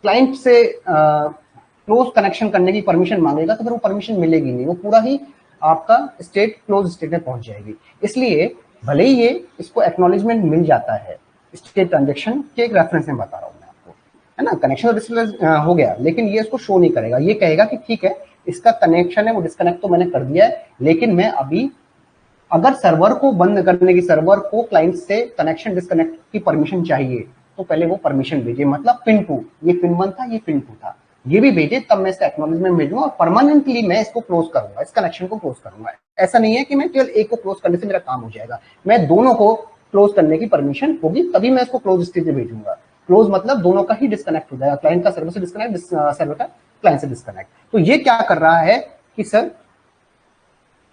क्लाइंट से क्लोज कनेक्शन करने की परमिशन मांगेगा तो फिर वो परमिशन मिलेगी नहीं, वो पूरा ही आपका स्टेट क्लोज स्टेट में पहुंच जाएगी। इसलिए भले ही ये इसको एक्नॉलेजमेंट मिल जाता है स्टेट ट्रांजेक्शन के एक रेफरेंस में बता रहा हूं मैं आपको, है ना, कनेक्शन तो डिस्कनेक्ट हो गया, लेकिन ये इसको शो नहीं करेगा। ये कहेगा कि ठीक है इसका कनेक्शन है वो डिस्कनेक्ट तो मैंने कर दिया है, लेकिन मैं अभी अगर सर्वर को बंद करने की, सर्वर को क्लाइंट से कनेक्शन डिस्कनेक्ट की परमिशन चाहिए तो पहले वो परमिशन भेजे। मतलब पिन 2, ये पिन 1 था, ये पिन 2 था, ये भी भेजे तब मैं इसका एक्नॉलेजमेंट भेजूंगा और परमानेंटली मैं इसको क्लोज करूंगा, इस कनेक्शन को क्लोज करूंगा। ऐसा नहीं है कि मैं केवल एक को क्लोज करने से मेरा काम हो जाएगा, मैं दोनों को क्लोज करने की परमिशन होगी तभी मैं इसको क्लोज स्टेज में भेजूंगा। क्लोज मतलब दोनों का ही डिस्कनेक्ट हो जाएगा, क्लाइंट का सर्वर से डिस्कनेक्ट, सर्वर का क्लाइंट से डिस्कनेक्ट। तो ये क्या कर रहा है कि सर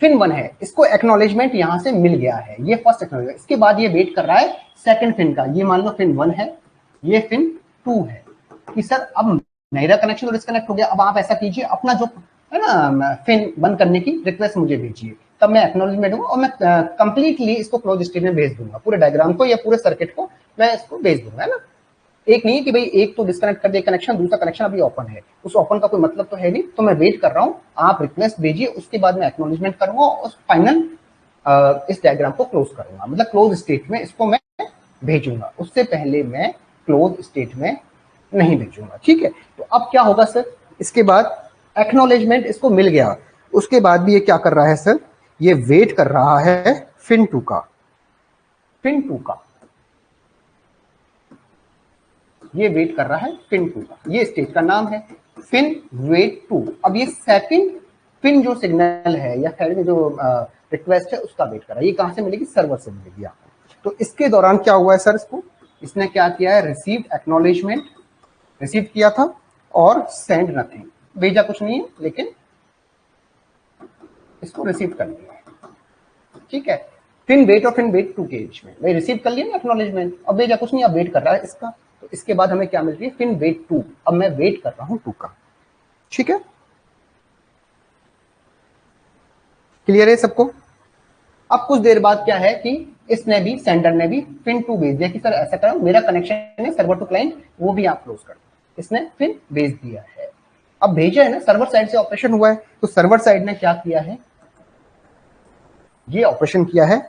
फिन 1 है, इसको एक्नॉलेजमेंट यहां से मिल गया है, ये फर्स्ट एक्नॉलेजमेंट। इसके बाद ये वेट कर रहा है सेकंड फिन का, ये मान लो फिन 1 है, ये फिन 2 है कि सर अब मेरा कनेक्शन तो डिस्कनेक्ट हो गया, अब आप ऐसा कीजिए अपना जो है ना फिन बंद करने की रिक्वेस्ट मुझे भेजिए, तब मैं एक्नॉलेजमेंट दूंगा और मैं कंप्लीटली इसको क्लोज स्टेट में भेज दूंगा, पूरे डायग्राम को या पूरे सर्किट को मैं इसको भेज दूंगा, है ना। एक नहीं कि भाई एक तो डिस्कनेक्ट कर दिया कनेक्शन, दूसरा कनेक्शन अभी ओपन है, उस ओपन का कोई मतलब तो है नहीं, तो मैं वेट कर रहा हूं, आप रिक्वेस्ट भेजिए, उसके बाद मैं एक्नॉलेजमेंट करूंगा और फाइनल इस डायग्राम को क्लोज करूंगा, मतलब क्लोज स्टेट में इसको मैं भेजूंगा, उससे पहले मैं क्लोज स्टेट में नहीं भेजूंगा। ठीक है, तो अब क्या होगा सर, इसके बाद एक्नॉलेजमेंट इसको मिल गया, उसके बाद भी ये क्या कर रहा है सर, ये वेट कर रहा है फिन 2 का, फिन 2 का ये वेट कर रहा है फिन 2 का, ये स्टेज का नाम है फिन वेट 2। अब ये सेकंड फिन जो सिग्नल है या फिर जो रिक्वेस्ट है उसका वेट कर रहा है, ये कहां से मिलेगी, सर्वर से मिलेगी आपको। तो इसके दौरान क्या हुआ है सर, इसको इसने क्या किया है, रिसीव्ड एक्नॉलेजमेंट रिसीव किया था और सेंड नथिंग, भेजा कुछ नहीं है लेकिन इसको रिसीव कर लिया है। ठीक है, फिन वेट और फिन वेट 2 के बीच में भाई रिसीव कर लिया ना एक्नॉलेजमेंट, अब भेजा कुछ नहीं, अब वेट कर रहा है इसका। तो इसके बाद हमें क्या मिल रही है, फिन वेट 2, अब मैं वेट कर रहा हूं 2 का। ठीक है, क्लियर है सबको। अब कुछ देर बाद क्या है कि इसने भी, सेंडर ने भी फिन 2 भेज दिया कि सर ऐसा करो, मेरा कनेक्शन है सर्वर टू क्लाइंट वो भी आप क्लोज कर दो, इसने फिन भेज दिया है। अब भेजा है ना, सर्वर साइड से ऑपरेशन हुआ है, तो सर्वर साइड ने क्या किया है, ये ऑपरेशन किया है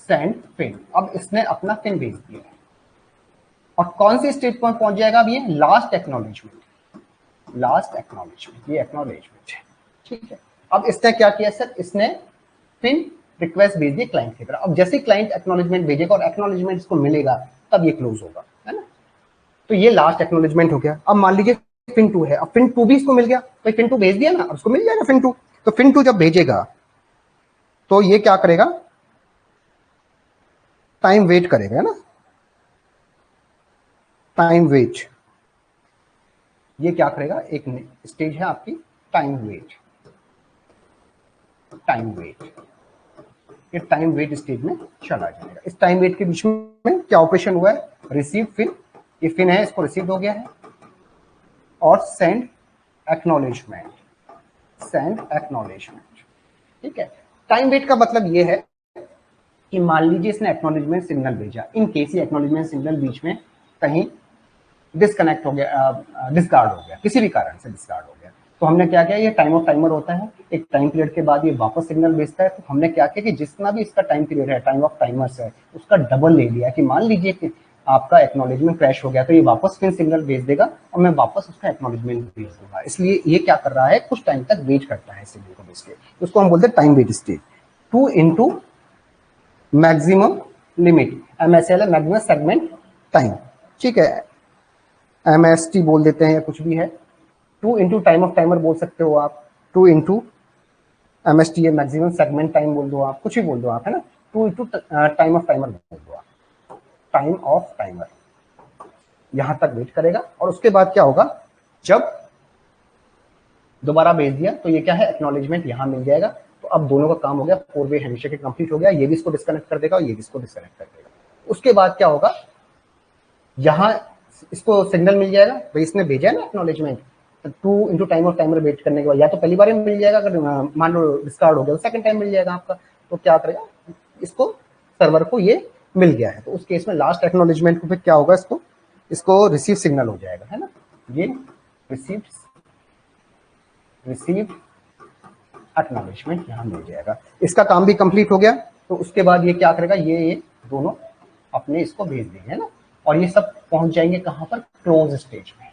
सेंड फिन, अब इसने अपना फिन भेज दिया है और कौन सी स्टेट पर पहुंच जाएगा, अब ये लास्ट एक्नॉलेजमेंट, लास्ट एक्नॉलेजमेंट, ये एक्नॉलेजमेंट है। ठीक है, अब इसने क्या किया सर, इसने फिन रिक्वेस्ट भेज दी क्लाइंट की तरफ, अब जैसे क्लाइंट एक्नॉलेजमेंट भेजेगा और एक्नॉलेजमेंट इसको मिलेगा तब ये क्लोज होगा, है ना। तो ये लास्ट एक्नॉलेजमेंट हो गया। अब मान लीजिए फिन 2 है, अब फिन 2 भी इसको मिल गया, भाई फिन 2 भेज दिया ना, अब उसको मिल जाएगा फिन 2। तो फिन 2 जब भेजेगा तो ये क्या करेगा, टाइम वेट करेगा, है ना, टाइम वेट, ये क्या करेगा, एक स्टेज है आपकी टाइम वेट, टाइम वेट, ये टाइम वेट स्टेज में चला जाएगा। इस टाइम वेट के बीच में क्या ऑपरेशन हुआ है, रिसीव फिन, ये फिन है इसको रिसीव हो गया है, और सेंड एक्नॉलेजमेंट, सेंड एक्नॉलेजमेंट। ठीक है, टाइम वेट का मतलब ये है कि मान लीजिए इसने एक्नॉलेजमेंट सिग्नल भेजा, इन केस ये एक्नॉलेजमेंट सिग्नल बीच में कहीं डिस्कनेक्ट हो गया, डिस्कार्ड हो गया, किसी भी कारण से डिस्कार्ड हो गया, तो हमने क्या किया, ये टाइम ऑफ टाइमर होता है, एक टाइम पीरियड के बाद ये वापस सिग्नल भेजता है, तो हमने क्या किया कि जितना भी इसका टाइम पीरियड है, टाइम ऑफ टाइमर्स है, उसका डबल ले लिया कि मान लीजिए कि आपका एक्नॉलेजमेंट क्रैश हो गया तो ये वापस फिर सिग्नल भेज देगा और मैं वापस उसका एक्नॉलेजमेंट भेज दूंगा। इसलिए ये क्या कर रहा है, कुछ टाइम तक वेट करता है सिग्नल को भेज के, उसको हम बोलते हैं time wait stage. 2 into maximum limit, MSL है मैक्सिमम सेगमेंट टाइम, ठीक है, MST बोल देते हैं या कुछ भी है, 2 इंटू टाइम ऑफ टाइमर बोल सकते हो आप, 2 इंटू MST है मैक्सिमम सेगमेंट टाइम बोल दो आप, कुछ भी बोल दो आप, है ना, 2 इंटू टाइम ऑफ टाइमर बोल दो आप, टाइम ऑफ टाइमर, यहां तक वेट करेगा और उसके बाद क्या होगा, जब दोबारा भेज दिया तो ये क्या है, एक्नॉलेजमेंट यहां मिल जाएगा, तो अब दोनों का काम हो गया, 4 वे हैंडशेक कंप्लीट हो गया, ये भी इसको डिस्कनेक्ट कर देगा और ये भी इसको डिस्कनेक्ट कर देगा। उसके बाद क्या होगा, यहां इसको सिग्नल मिल जाएगा, भाई इसने भेजा है ना acknowledgement, 2 into time of timer wait करने के बाद या तो पहली बार में मिल जाएगा, अगर मान लो डिस्कार्ड हो गया तो सेकंड टाइम मिल जाएगा आपका। तो क्या करेगा, इसको सर्वर को ये मिल गया है, तो उस केस में लास्ट एक्नॉलेजमेंट को फिर क्या होगा, इसको रिसीव सिग्नल हो जाएगा, है ना, ये रिसीव एक्नॉलेजमेंट यहाँ मिल जाएगा। इसका काम भी कंप्लीट हो गया। तो उसके बाद ये क्या करेगा, ये दोनों अपने इसको भेज देंगे, है ना, और ये सब पहुंच जाएंगे कहाँ पर, क्लोज स्टेज में।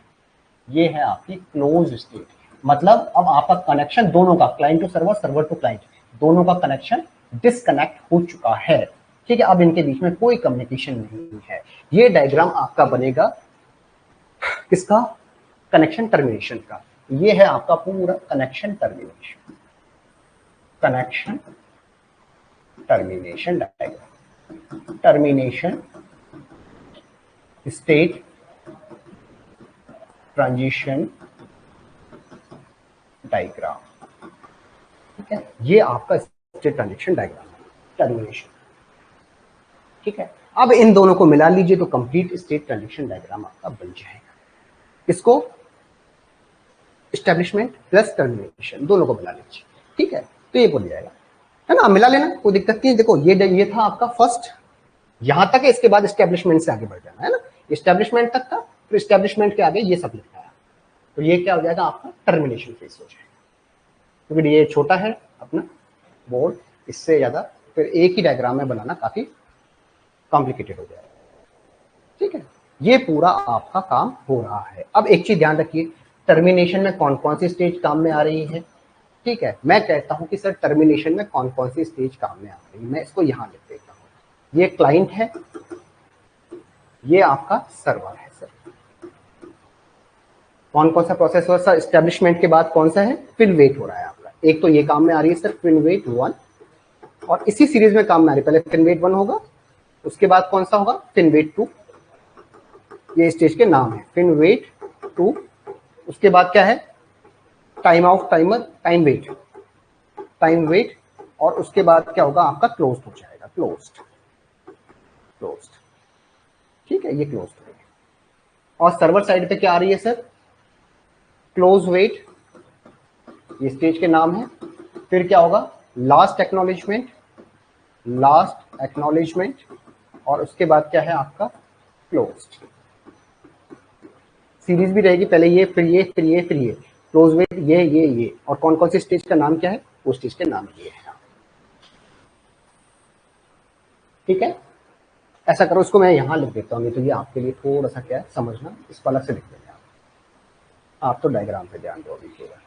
ये है आपकी क्लोज स्टेट, मतलब अब आपका कनेक्शन दोनों का, client to server, server to client, दोनों का कनेक्शन डिस्कनेक्ट हो चुका है। ठीक है, अब इनके बीच में कोई कम्युनिकेशन नहीं है। ये डायग्राम आपका बनेगा किसका, कनेक्शन टर्मिनेशन का। ये है आपका पूरा connection termination diagram, termination state transition diagram. ठीक है, ये आपका स्टेट ट्रांजिशन डायग्राम टर्मिनेशन। ठीक है, अब इन दोनों को मिला लीजिए तो कंप्लीट स्टेट ट्रांजिशन डायग्राम आपका बन जाएगा। इसको एस्टेब्लिशमेंट प्लस टर्मिनेशन दोनों को मिला लीजिए। ठीक है, तो ये बन जाएगा, है ना, मिला लेना, कोई दिक्कत नहीं। देखो ये था आपका फर्स्ट, यहां तक है, इसके बाद एस्टेब्लिशमेंट से आगे बढ़ जाना, है ना, एस्टेब्लिशमेंट तक था, फिर एस्टेब्लिशमेंट के आगे ये सब लिखा है, तो ये क्या हो जाएगा आपका टर्मिनेशन फेज हो जाएगा। क्योंकि ये छोटा है अपना बोर्ड, इससे ज्यादा फिर एक ही डायग्राम में बनाना काफी कॉम्प्लिकेटेड हो जाएगा। ठीक है, ये पूरा आपका काम हो रहा है। अब एक चीज ध्यान रखिए, टर्मिनेशन में कौन कौन सी स्टेज काम में आ रही है। ठीक है, मैं कहता हूं कि सर टर्मिनेशन में कौन कौन सी स्टेज काम में आ रही है, मैं इसको यहां लिख देता हूं। ये क्लाइंट है, ये आपका सर्वर है। सर कौन कौन सा प्रोसेस हो, सर एस्टेब्लिशमेंट के बाद कौन सा है, फिन वेट हो रहा है आपका। एक तो ये काम में आ रही है सर फिन वेट 1, और इसी सीरीज में काम में आ रही है, पहले फिन वेट 1 होगा, उसके बाद कौन सा होगा, फिन वेट 2, ये स्टेज के नाम है, फिन वेट 2। उसके बाद क्या है, time out timer, time wait, और उसके बाद क्या होगा आपका क्लोज हो जाएगा, क्लोज्ड। ठीक है, ये क्लोज हो गया। और सर्वर साइड पे क्या आ रही है सर, क्लोज वेट, ये स्टेज के नाम है। फिर क्या होगा, लास्ट एक्नॉलेजमेंट, और उसके बाद क्या है आपका क्लोज्ड। सीरीज भी रहेगी, पहले ये फिर ये फिर ये फिर ये, क्लोज वेट ये, और कौन कौन सी स्टेज का नाम क्या है, वो स्टेज के नाम ये है। ठीक है, ऐसा करो, इसको मैं यहां लिख देता हूं, नहीं तो ये आपके लिए थोड़ा सा क्या है समझना, इसको अलग से लिख देंगे आप तो डायग्राम पे ध्यान दो अभी पूरा।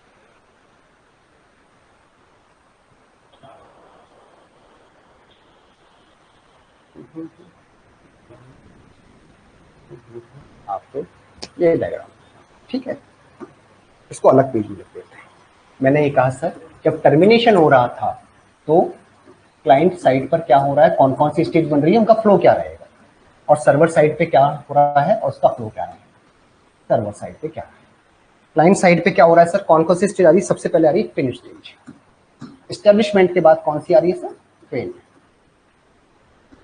आप तो ये डायग्राम, ठीक है, इसको अलग पेज में लिख देते हैं। मैंने ये कहा सर जब टर्मिनेशन हो रहा था तो क्लाइंट साइड पर क्या हो रहा है, कौन कौन सी स्टेज बन रही है, उनका फ्लो क्या रहेगा, और सर्वर साइड पे क्या हो रहा है और उसका फ्लो क्या रहेगा। सर्वर साइड पे क्या है, क्लाइंट साइड पे क्या हो रहा है सर, कौन कौन सी स्टेज आ रही है, सबसे पहले आ रही है फिन स्टेज। एस्टेब्लिशमेंट के बाद कौन सी आ रही है सर,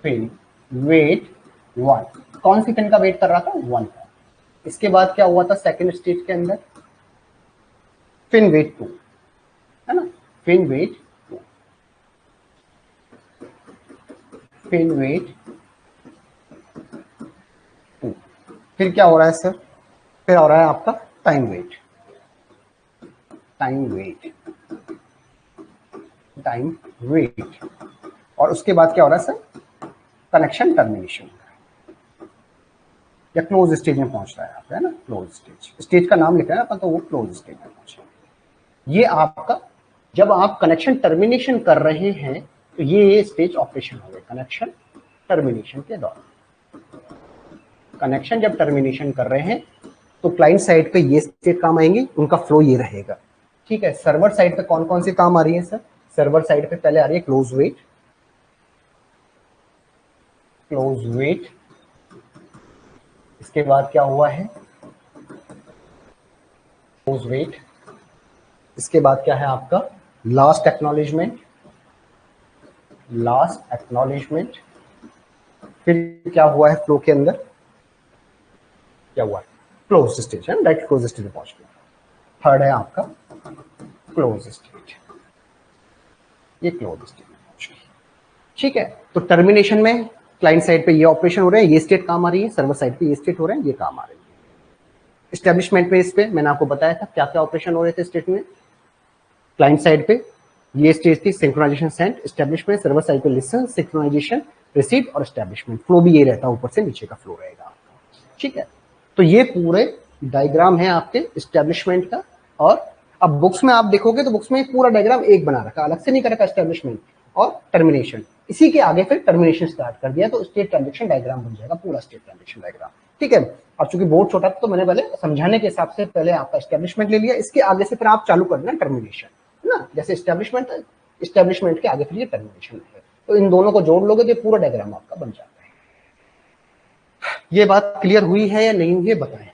फिन वेट 1, कौन सी फिन का वेट कर रहा था, 1 का। इसके बाद क्या हुआ था सेकंड स्टेज के अंदर, फिन वेट 2, है ना, फिन वेट 2, फिन वेट 2। फिर क्या हो रहा है सर, फिर हो रहा है आपका टाइम वेट, और उसके बाद क्या हो रहा है सर, कनेक्शन टर्मिनेशन या क्लोज स्टेज में पहुंच रहा है आप, है ना, क्लोज स्टेज का नाम लिखा है अपन, तो वो क्लोज स्टेज में पहुंच रहा है। ये आपका जब आप कनेक्शन टर्मिनेशन कर रहे हैं तो ये स्टेज ऑपरेशन हो गए कनेक्शन टर्मिनेशन के दौरान। कनेक्शन जब टर्मिनेशन कर रहे हैं तो क्लाइंट साइड पे ये स्टेज काम आएंगे, उनका फ्लो ये रहेगा। ठीक है, सर्वर साइड पे कौन कौन से काम आ रही है सर, सर्वर साइड पे पहले आ रही है क्लोज वेट, इसके बाद क्या हुआ है, क्लोज वेट, इसके बाद क्या है आपका लास्ट एक्नॉलेजमेंट, फिर क्या हुआ है फ्लो के अंदर, क्या हुआ है क्लोज स्टेज, है डायरेक्ट क्लोज स्टेज में पहुंच गया। थर्ड है आपका क्लोज स्टेट, ये क्लोज स्टेट। ठीक है, तो टर्मिनेशन में क्लाइंट साइड पे ये ऑपरेशन हो रहे हैं, ये स्टेट काम आ रही है, सर्वर साइड पे ये स्टेट हो रहे हैं, ये काम आ रही है। एस्टेब्लिशमेंट में इस पे मैंने आपको बताया था क्या क्या ऑपरेशन हो रहे थे स्टेट में। क्लाइंट साइड पे ये स्टेज थी synchronisation send, establishment, server side पे लिसन, सिंक्रोनाइजेशन, रिसीव और एस्टेब्लिशमेंट। फ्लो भी ये रहता है, ऊपर से नीचे का फ्लो रहेगा आपका। ठीक है, तो ये पूरे डायग्राम है आपके एस्टेब्लिशमेंट का। और अब बुक्स में आप देखोगे तो बुक्स में पूरा डायग्राम एक बना रखा, अलग से नहीं कर रखा एस्टेब्लिशमेंट और टर्मिनेशन। इसी के आगे फिर टर्मिनेशन स्टार्ट कर दिया, तो स्टेट ट्रांजेक्शन डायग्राम बन जाएगा, पूरा स्टेट ट्रांजेक्शन डायग्राम। ठीक है, अब चूंकि बोर्ड छोटा था तो मैंने पहले समझाने के हिसाब से पहले आपका एस्टेब्लिशमेंट ले लिया, इसके आगे से फिर आप चालू कर देना टर्मिनेशन, है ना। जैसे एस्टेब्लिशमेंट है, एस्टेब्लिशमेंट के आगे फिर ये टर्मिनेशन है, तो इन दोनों को जोड़ लोगे तो पूरा डायग्राम आपका बन जाता है। ये बात क्लियर हुई है या नहीं हुई है बताएं।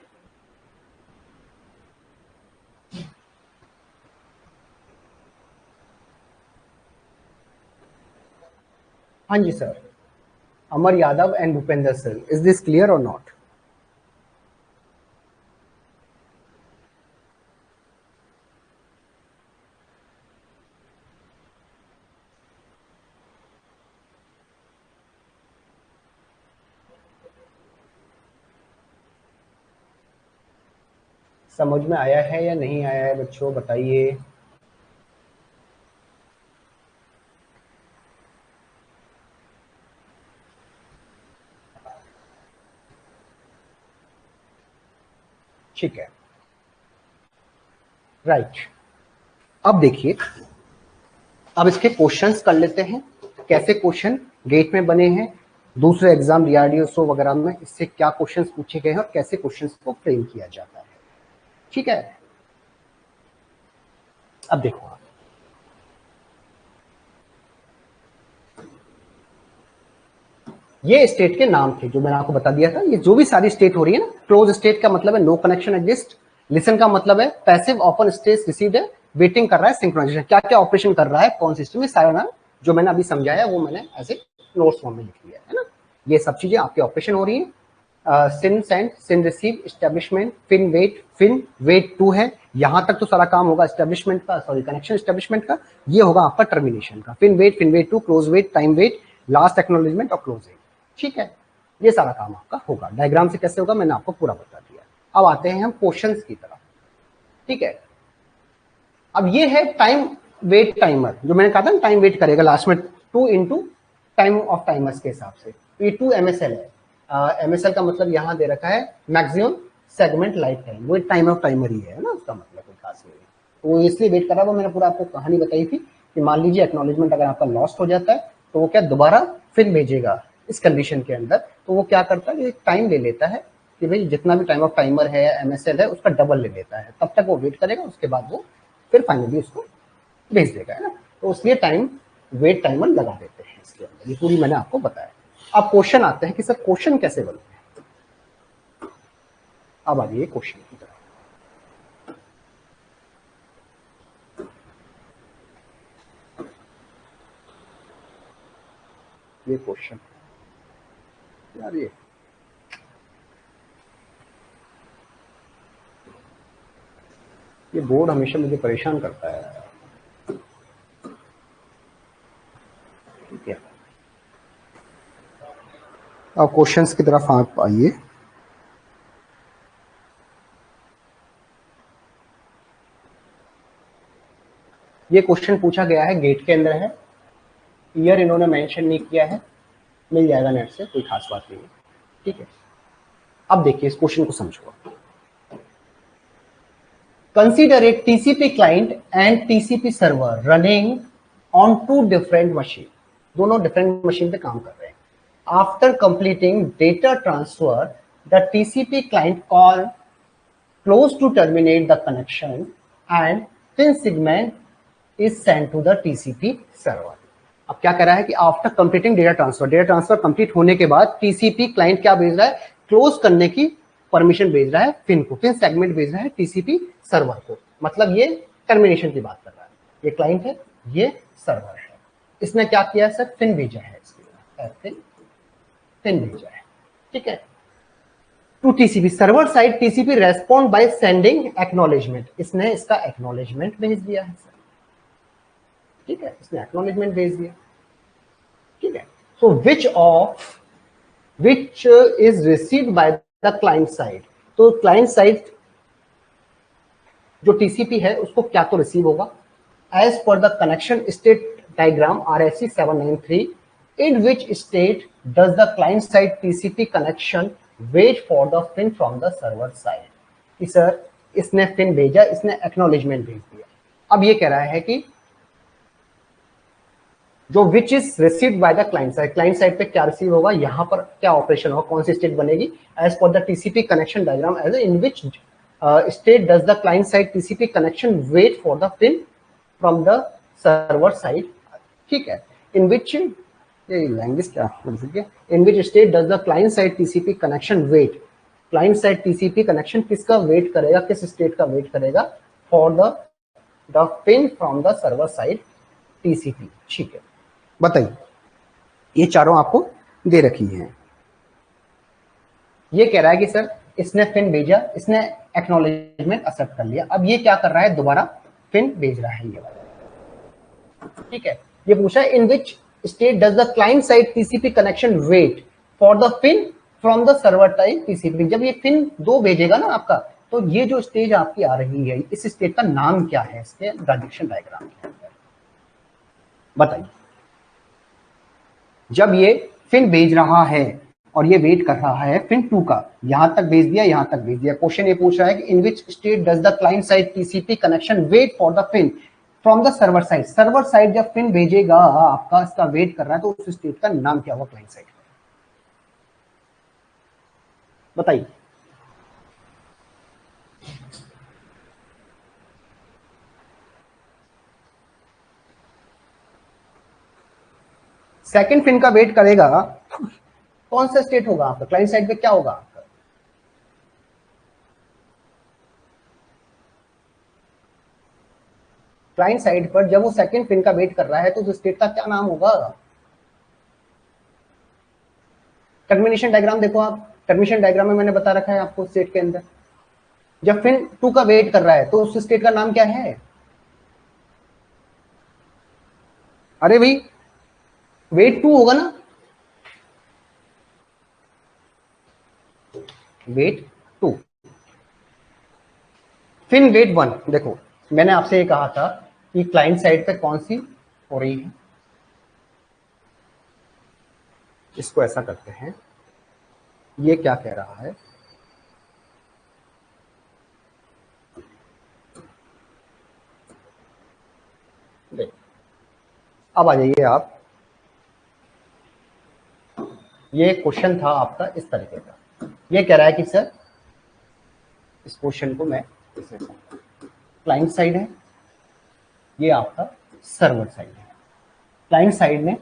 हाँ जी sir, Amar Yadav and Bhupendra Singh, is this clear or not? समझ में आया है या नहीं आया है बच्चों, बताइए। ठीक है, राइट। अब देखिए, अब इसके क्वेश्चंस कर लेते हैं, कैसे क्वेश्चन गेट में बने हैं, दूसरे एग्जाम डीआरडीओ वगैरह में इससे क्या क्वेश्चंस पूछे गए हैं और कैसे क्वेश्चंस को फ्रेम किया जाता है। ठीक है, अब देखो आप, ये स्टेट के नाम थे जो मैंने आपको बता दिया था। ये जो भी सारी स्टेट हो रही है ना, क्लोज स्टेट का मतलब है नो कनेक्शन एग्जिस्ट, लिसन का मतलब है पैसिव ओपन स्टेट रिसीव्ड है, वेटिंग कर रहा है सिंक्रोनाइजेशन, क्या क्या ऑपरेशन कर रहा है कौन सिस्टम में, सारा नाम जो मैंने अभी समझाया वो मैंने ऐसे नोट्स फॉर्म में लिख लिया है ना। ये सब चीजें आपके ऑपरेशन हो रही है, SYN send, SYN receive, establishment, FIN wait two है, यहां तक तो सारा काम होगा एस्टेब्लिशमेंट का, सॉरी कनेक्शन एस्टेब्लिशमेंट का। ये होगा आपका टर्मिनेशन का, FIN wait two, close wait, time wait, last acknowledgement और क्लोज वेट। ठीक है, ये सारा काम आपका होगा। डायग्राम से कैसे होगा मैंने आपको पूरा बता दिया। अब आते हैं हम क्वेश्चंस की तरफ। ठीक है, अब ये है टाइम वेट टाइमर, जो मैंने कहा था ना टाइम वेट करेगा लास्ट में 2 इंटू टाइम ऑफ टाइमर्स के हिसाब से। ये 2 MSL है, MSL का मतलब यहाँ दे रखा है मैक्सिमम सेगमेंट लाइफ टाइम, वो टाइम ऑफ टाइमर ही है ना, उसका मतलब कोई खास नहीं है। तो वो इसलिए वेट कर रहा है, वो मैंने पूरा आपको कहानी बताई थी कि मान लीजिए एक्नॉलेजमेंट अगर आपका लॉस्ट हो जाता है तो वो क्या दोबारा फिर भेजेगा इस कंडीशन के अंदर। तो वो क्या करता है, टाइम ले लेता है कि भाई जितना भी टाइम ऑफ टाइमर है या MSL है उसका डबल ले लेता है, तब तक वो वेट करेगा, उसके बाद वो फिर फाइनली उसको भेज देगा, है ना। तो इसलिए टाइम वेट टाइमर लगा देते हैं इसके अंदर, ये पूरी मैंने आपको बताया। अब क्वेश्चन आते हैं कि सर क्वेश्चन कैसे बनते हैं। अब आइए क्वेश्चन की तरफ। ये क्वेश्चन यार, ये बोर्ड हमेशा मुझे परेशान करता है। ठीक है, अब क्वेश्चंस की तरफ आप आइए। ये क्वेश्चन पूछा गया है, गेट के अंदर है, ईयर इन्होंने मेंशन नहीं किया है, मिल जाएगा नेट से, कोई खास बात नहीं है। ठीक है, अब देखिए इस क्वेश्चन को समझो। Consider a TCP client and TCP server running on 2 different machine, दोनों डिफरेंट मशीन पे काम कर रहे हैं। After completing data transfer the TCP client call close to terminate the connection and fin segment is sent to the TCP server। अब क्या कर रहा है कि after completing data transfer complete होने के बाद टीसीपी क्लाइंट क्या भेज रहा है, क्लोज करने की परमिशन भेज रहा है फिन को, फिन सेगमेंट भेज रहा है टीसीपी सर्वर को। मतलब ये टर्मिनेशन की बात कर रहा है, ये क्लाइंट है, ये सर्वर है। इसने क्या किया है सर, फिन भेजा है, इसके फिन भेजा है। ठीक है, to TCP, server side TCP respond by sending acknowledgement, इसने इसका एक्नॉलेजमेंट भेज दिया है सर, ठीक है, इसने एक्नॉलेजमेंट भेज दिया, ठीक है। So which is received by the client side, तो क्लाइंट साइड जो टीसीपी है उसको क्या तो रिसीव होगा, as per the connection state diagram RFC 793, in which state does the client side TCP connection wait for the fin from the server side, कि सर इसने फिन भेजा, इसने एक्नॉलेजमेंट भेज दिया। अब ये कह रहा है कि जो विच is received by the client side, client side पे क्या रिसीव होगा, यहां पर क्या ऑपरेशन होगा, कौन सी स्टेट बनेगी, as per the TCP connection diagram as in which state does the client side TCP connection wait for the FIN from the server side, ठीक है। इन विच, ये लैंग्वेज क्या है, in which state does the client side TCP connection wait, client side TCP connection किसका वेट करेगा, किस स्टेट का वेट करेगा, for the FIN from the server side TCP, ठीक है। बताइए, ये चारों आपको दे रखी हैं। ये कह रहा है कि सर इसने फिन भेजा, इसने एक्नॉलेजमेंट एक्सेप्ट कर लिया, अब ये क्या कर रहा है, दोबारा फिन भेज रहा है ये वाला, ठीक है। ये पूछा in which state does the client side TCP connection wait for the FIN from the server side TCP, जब ये फिन 2 भेजेगा ना आपका, तो ये जो स्टेज आपकी आ रही है, इस स्टेज का नाम क्या है, इसके ट्रांजेक्शन डायग्राम के अंदर बताइए। जब ये फिन भेज रहा है और ये वेट कर रहा है फिन 2 का, यहां तक भेज दिया, यहां तक भेज दिया, क्वेश्चन ये पूछ रहा है कि in which state does the client side TCP connection wait for the FIN from the server side, server side जब फिन भेजेगा आपका, इसका वेट कर रहा है, तो उस स्टेट का नाम क्या होगा क्लाइंट साइड, बताइए। सेकंड फिन का वेट करेगा, कौन सा स्टेट होगा आपका, क्लाइंट साइड पे क्या होगा आपका, क्लाइंट साइड पर जब वो सेकंड फिन का वेट कर रहा है तो उस स्टेट का क्या नाम होगा, टर्मिनेशन डायग्राम देखो आप, टर्मिनेशन डायग्राम में मैंने बता रखा है आपको स्टेट के अंदर, जब फिन 2 का वेट कर रहा है तो उस स्टेट का नाम क्या है, अरे भाई वेट 2 होगा ना, वेट 2, फिन वेट 1, देखो मैंने आपसे ये कहा था कि क्लाइंट साइड पे कौन सी हो रही है, इसको ऐसा करते हैं, ये क्या कह रहा है, देखो अब आ जाइए आप, ये क्वेश्चन था आपका इस तरीके का, ये कह रहा है कि सर इस क्वेश्चन को मैं इसमें, क्लाइंट साइड है, ये आपका सर्वर साइड है, क्लाइंट साइड ने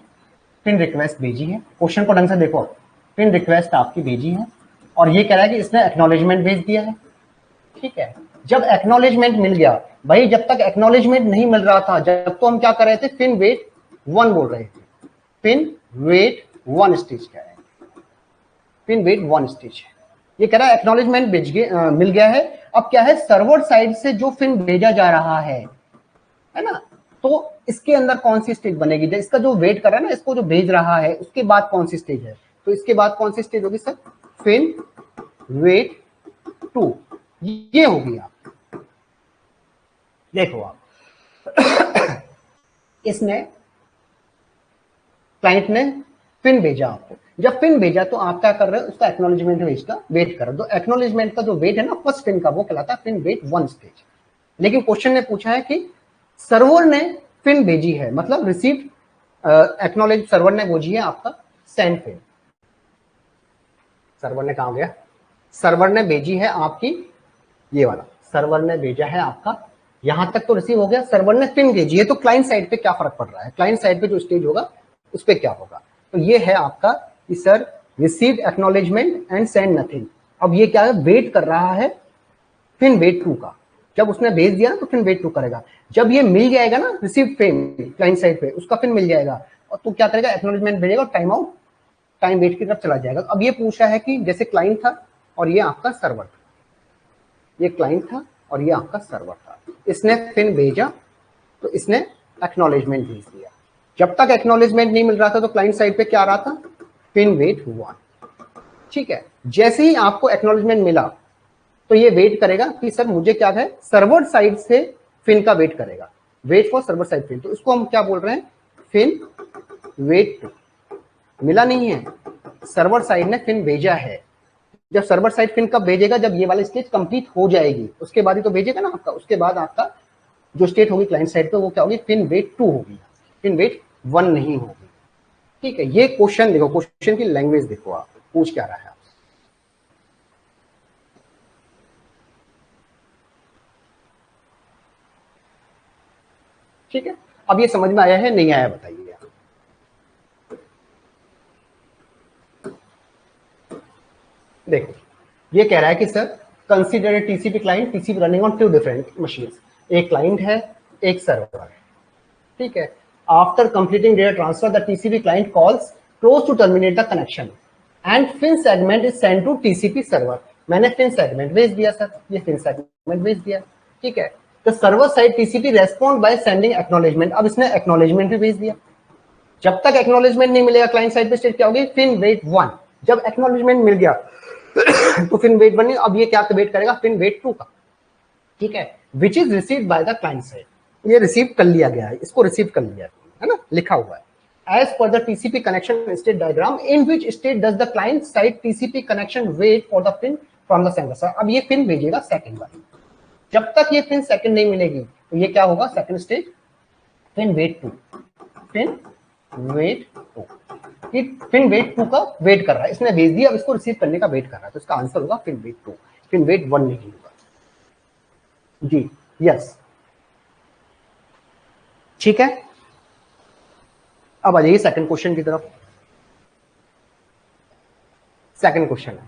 फिन रिक्वेस्ट भेजी है, क्वेश्चन को ढंग से देखो, फिन रिक्वेस्ट आपकी भेजी है और ये कह रहा है कि इसने एक्नॉलेजमेंट भेज दिया है, ठीक है। जब एक्नॉलेजमेंट मिल गया, भाई जब तक एक्नॉलेजमेंट नहीं मिल रहा था, जब तो हम क्या कर रहे थे, फिन वेट 1 बोल रहे थे, फिन वेट 1 स्टेज क्या है, फिन वेट 1 स्टेज है, ये कह रहा है एक्नॉलेजमेंट मिल गया है, अब क्या है, सर्वर साइड से जो फिन भेजा जा रहा है ना, तो इसके अंदर कौन सी स्टेज बनेगी, इसका जो वेट कर रहा है ना, इसको जो भेज रहा है, उसके बाद कौन सी स्टेज है, तो इसके बाद कौन सी स्टेज होगी सर, फिन वेट 2, ये होगी। आप देखो आप इसने क्लाइंट ने फिन भेजा आपको, जब फिन भेजा तो आप क्या कर रहे हो, उसका एक्नॉलेजमेंट वेट का वेट कर रहे हो, तो एक्नॉलेजमेंट का जो वेट है ना फर्स्ट फिन का, वो कहलाता है फिन वेट 1 स्टेज। लेकिन क्वेश्चन ने पूछा है कि सर्वर ने फिन भेजी है, मतलब रिसीव एक्नॉलेज, सर्वर ने भेजी है आपका सेंड फिन, सर्वर ने कहा गया, सर्वर ने भेजी है आपकी, ये वाला सर्वर ने भेजा है आपका, यहां तक तो रिसीव हो गया, सर्वर ने फिन भेजी है, तो क्लाइंट साइड पे क्या फर्क पड़ रहा है, क्लाइंट साइड पे जो स्टेज होगा उस पर क्या होगा, तो ये है आपका कि sir receive acknowledgement and send nothing. अब ये क्या है, वेट कर रहा है फिन वेट 2 का, जब उसने भेज दिया ना तो फिन वेट 2 करेगा, जब ये मिल जाएगा ना रिसीव फिन क्लाइंट साइड पे, उसका फिन मिल जाएगा और तो क्या करेगा, एक्नॉलेजमेंट भेजेगा और टाइम आउट टाइम वेट की तरफ चला जाएगा। अब ये पूछा है कि जैसे क्लाइंट था और ये आपका सर्वर था, ये क्लाइंट था और ये आपका सर्वर था। इसने फिन भेजा तो इसने एक्नॉलेजमेंट भेज दिया। जब तक एक्नॉलेजमेंट नहीं मिल रहा था तो क्लाइंट साइड पे क्या आ रहा था, फिन वेट 1। ठीक है, जैसे ही आपको एक्नॉलेजमेंट मिला तो ये वेट करेगा कि सर मुझे क्या है, सर्वर साइड से फिन का वेट करेगा, wait for server side FIN. तो इसको हम क्या बोल रहे हैं, फिन वेट 2। मिला नहीं है, सर्वर साइड ने फिन भेजा है। जब सर्वर साइड फिन कब भेजेगा, जब ये वाली स्टेज कंप्लीट हो जाएगी, उसके बाद ही तो भेजेगा ना आपका। उसके बाद आपका जो स्टेट होगी क्लाइंट साइड पे वो क्या होगी, फिन वेट 2 होगी, फिन वेट 1 नहीं होगी। ठीक है, ये क्वेश्चन देखो, क्वेश्चन की लैंग्वेज देखो, आप पूछ क्या रहा है। ठीक है, अब ये समझ में आया है नहीं आया बताइए। देखो ये कह रहा है कि sir consider a TCP client, TCP running on 2 different machines, एक क्लाइंट है एक सर्वर है। ठीक है, after completing data transfer the TCP client calls close to terminate the connection and FIN segment is send to TCP server. मैंने फिन सेगमेंट भेज दिया सर, ये फिन सेगमेंट भेज दिया। ठीक है, the server side TCP respond by sending acknowledgement. अब इसने एक्नॉलेजमेंट भी भेज दिया। जब तक एक्नॉलेजमेंट नहीं मिलेगा क्लाइंट साइड पे स्टेट क्या होगी, फिन वेट 1। जब एक्नॉलेजमेंट मिल गया तो फिन वेट 1 नहीं, अब ये क्या वेट करेगा, फिन वेट 2 का। ठीक है, विच is received by the client side. ये रिसीव कर लिया गया है, इसको रिसीव कर लिया है ना, लिखा हुआ है। As per the TCP connection state diagram, in which state does the client side TCP connection wait for the pin from the sender? Sir, अब ये पिन भेजेगा सेकंड वाली। जब तक ये पिन सेकंड नहीं मिलेगी तो ये क्या होगा, second stage FIN wait 2, FIN wait 2। FIN wait 2 का वेट कर रहा है, इसने भेज दिया, अब इसको रिसीव करने का वेट कर रहा है। तो इसका आंसर होगा पिन वेट 2, पिन वेट 1 नहीं होगा। जी यस, ठीक है। अब आ जाइए सेकंड क्वेश्चन की तरफ। सेकंड क्वेश्चन है,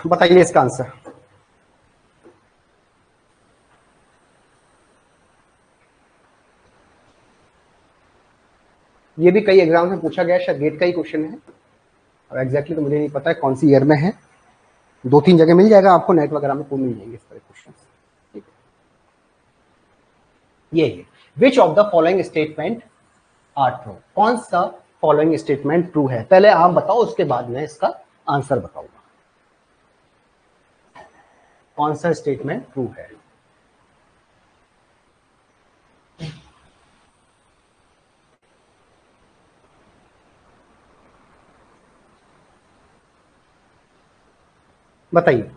बताइए इसका आंसर। ये भी कई एग्जाम में पूछा गया, शायद गेट का ही क्वेश्चन है, और एग्जैक्टली तो मुझे नहीं पता है कौन सी ईयर में है। 2-3 जगह मिल जाएगा आपको, नेट वगैरह में मिल जाएंगे इस तरह क्वेश्चन। ये which of the following statement are true. कौन सा फॉलोइंग स्टेटमेंट ट्रू है, पहले आप बताओ, उसके बाद मैं इसका आंसर बताऊंगा। कौन सा स्टेटमेंट ट्रू है, बताइए।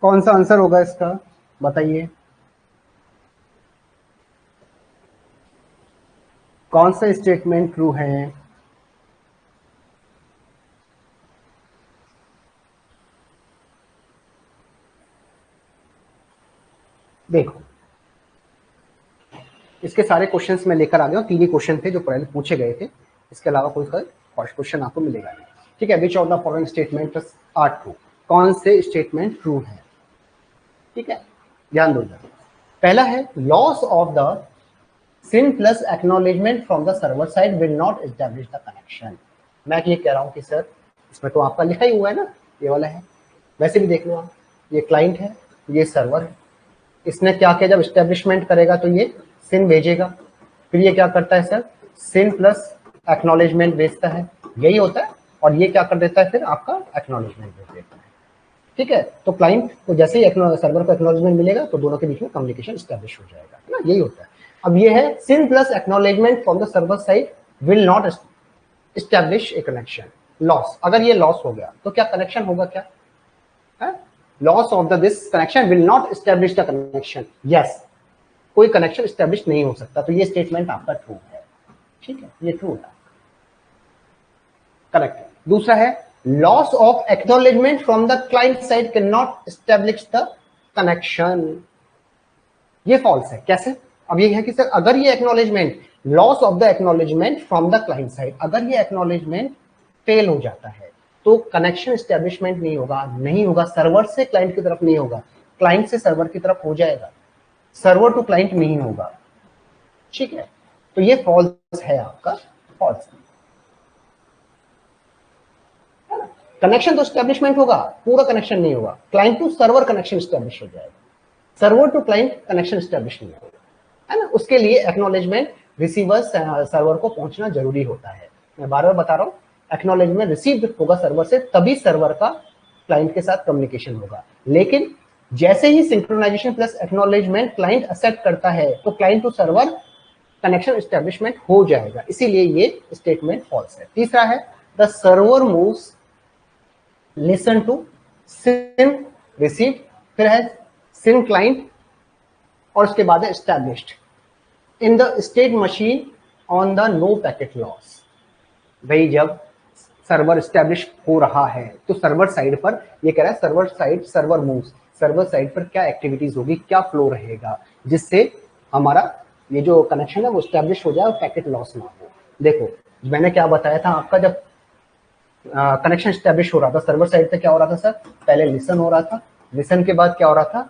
कौन सा आंसर होगा इसका, बताइए। कौन सा स्टेटमेंट ट्रू है, देखो इसके सारे क्वेश्चंस मैं लेकर आ गया हूं, 3 ही क्वेश्चन थे जो पहले पूछे गए थे, इसके अलावा कोई क्वेश्चन आपको मिलेगा नहीं। ठीक है, which of the following statement are true, कौन से स्टेटमेंट ट्रू है। ठीक है, ध्यान दो। पहला है loss of the SYN plus acknowledgement from the server side will not establish the connection. मैं ये कह रहा हूं कि सर इसमें तो आपका लिखा ही हुआ है ना, ये वाला है, वैसे भी देख लो आप, ये क्लाइंट है, ये सर्वर है। इसने क्या किया, जब एस्टेब्लिशमेंट करेगा तो ये सिन भेजेगा, फिर ये क्या करता है सर, सिन प्लस एक्नॉलेजमेंट भेजता है, यही होता है। और ये क्या कर देता है, फिर आपका एक्नॉलेजमेंट भेज देता है। ठीक है, तो क्लाइंट को जैसे ही सर्वर को एक्नॉलेजमेंट मिलेगा तो दोनों के बीच में कम्युनिकेशन एस्टेब्लिश हो जाएगा, है ना, यही होता है। अब ये है SYN plus acknowledgement from the server side will not establish a connection. Loss, अगर ये लॉस हो गया तो क्या कनेक्शन होगा, क्या loss of the this connection will not establish the connection. Yes, कोई कनेक्शन स्टैब्लिश नहीं हो सकता। तो ये स्टेटमेंट आपका ट्रू है, ठीक है, ये ट्रू है, करेक्ट है। दूसरा है loss of acknowledgement from the client side can not establish the connection, ये फॉल्स है। कैसे? अब ये है कि सर अगर ये acknowledgement, loss of the acknowledgement from the client side, अगर ये एक्नॉलेजमेंट फेल हो जाता है तो कनेक्शन स्टैब्लिशमेंट नहीं होगा, नहीं होगा, सर्वर से क्लाइंट की तरफ नहीं होगा, क्लाइंट से सर्वर की तरफ हो जाएगा, सर्वर टू क्लाइंट नहीं होगा, ठीक है। तो ये फॉल्स है आपका, फॉल्स। कनेक्शन तो स्टैब्लिशमेंट होगा, पूरा कनेक्शन नहीं होगा, client to server connection establish हो जाएगा, server to client connection establish नहीं होगा, है ना। उसके लिए एक्नॉलेजमेंट रिसीवर सर्वर को पहुंचना जरूरी होता है। मैं बार बार बता रहा हूं, एक्नॉलेजमेंट रिसीव होगा सर्वर से, तभी सर्वर का क्लाइंट के साथ कम्युनिकेशन होगा। लेकिन जैसे ही synchronization plus acknowledgement client accept करता है तो client to server connection establishment हो जाएगा, इसीलिए ये स्टेटमेंट फॉल्स है। तीसरा है the server moves listen to SYN receive, फिर है सिन क्लाइंट, और उसके बाद है established in the state machine on the no packet loss. भाई जब सर्वर एस्टैब्लिश हो रहा है तो सर्वर साइड पर ये कह रहा है, server side, server moves, server side पर क्या एक्टिविटीज होगी, क्या फ्लो रहेगा, जिससे हमारा ये जो कनेक्शन है वो एस्टैब्लिश हो जाए और पैकेट लॉस ना हो। देखो मैंने क्या बताया था आपका, जब कनेक्शन एस्टैब्लिश हो रहा था सर्वर साइड पे क्या हो रहा था सर, पहले लिसन हो रहा था, लिसन के बाद क्या हो रहा था,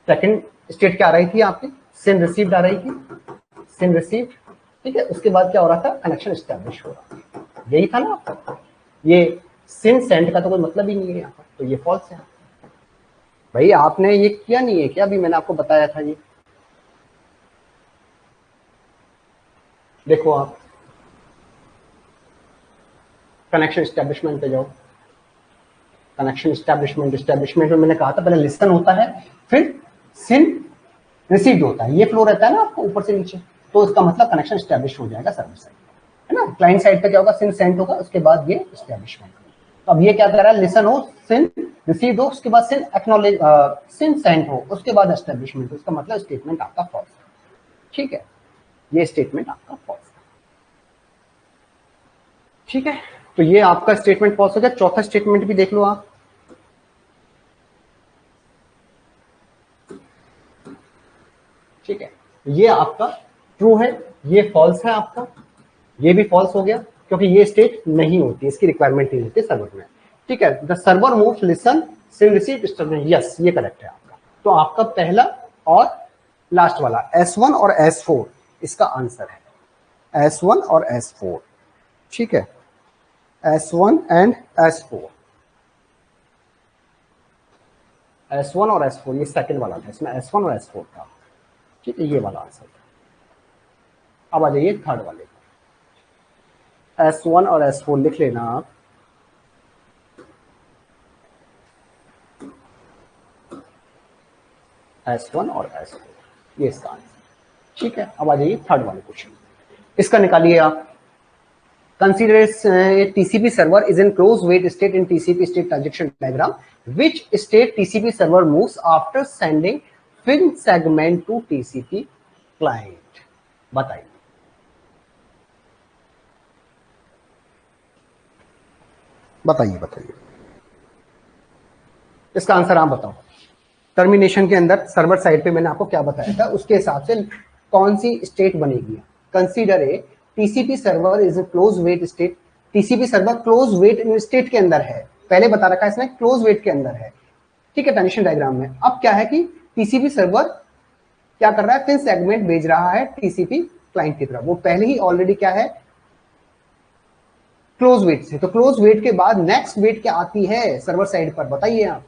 सेकंड स्टेट क्या आ रही थी आपकी, सिन रिसीव्ड आ रही थी, सिन रिसीव्ड, ठीक है। उसके बाद क्या हो रहा था, कनेक्शन एस्टैब्लिश हो रहा था, यही था ना आपका। ये सिन सेंड का तो कोई मतलब ही नहीं है यहाँ पर, तो ये फॉल्स है। भाई आपने ये किया नहीं है क्या, अभी मैंने आपको बताया था ये, देखो आप कनेक्शन एस्टैब्लिशमेंट पे जाओ, कनेक्शन एस्टैब्लिशमेंट में मैंने कहा था पहले लिसन होता है, फिर सिन रिसीव्ड होता है, ये फ्लो रहता है ना आपको ऊपर से नीचे, तो इसका मतलब कनेक्शन एस्टैब्लिश हो जाएगा सर्वर साइड, है ना। क्लाइंट साइड पे क्या होगा, सिन सेंड होगा, उसके बाद ये एस्टैब्लिशमेंट। तो अब ये क्या कर रहा है, लिसन हो, सिन रिसीव्ड हो, उसके बाद सिन एक्नॉलेज, सिन सेंड हो, उसके बाद एस्टैब्लिशमेंट, उसका मतलब स्टेटमेंट आपका फॉल्स है, ठीक है, ये स्टेटमेंट आपका फॉल्स है, ठीक है। तो ये आपका स्टेटमेंट फॉल्स हो गया। चौथा स्टेटमेंट भी देख लो आप, ठीक है, ये आपका ट्रू है, ये फॉल्स है आपका, ये भी फॉल्स हो गया क्योंकि ये स्टेट नहीं होती, इसकी रिक्वायरमेंट नहीं होती सर्वर में, ठीक है। The server moves listen SYN receive, yes ये करेक्ट है आपका। तो आपका पहला और लास्ट वाला S1 और S4 इसका आंसर है, S1 और S4, ठीक है, S1 एंड S4, S1 और S4 ये सेकंड वाला था, इसमें S1 और S4 था, ठीक है, ये वाला आंसर था। अब आ जाइए थर्ड वाले, S1 और S4 लिख लेना आप, S1 और S4 ये इसका आंसर, ठीक है। अब आ जाइए थर्ड वाले क्वेश्चन, इसका निकालिए आप। Consider TCP server is in close wait state in TCP state transaction diagram, which state TCP server moves after sending fin segment to TCP client, बताइए। बताइए बताइए, इसका आंसर आप बताओ। टर्मिनेशन के अंदर सर्वर साइड पे मैंने आपको क्या बताया था, उसके हिसाब से कौन सी स्टेट बनेगी। Consider a TCP server is close wait state, TCP server close wait state के अंदर है, पहले बता रखा है इसने क्लोज वेट के अंदर है, ठीक है, ट्रांजिशन डायग्राम में। अब क्या है कि TCP सर्वर क्या कर रहा है, फिर सेगमेंट भेज रहा है TCP क्लाइंट की तरफ, वो पहले ही ऑलरेडी क्या है, क्लोज वेट से। तो क्लोज वेट के बाद नेक्स्ट वेट क्या आती है सर्वर साइड पर, बताइए आप।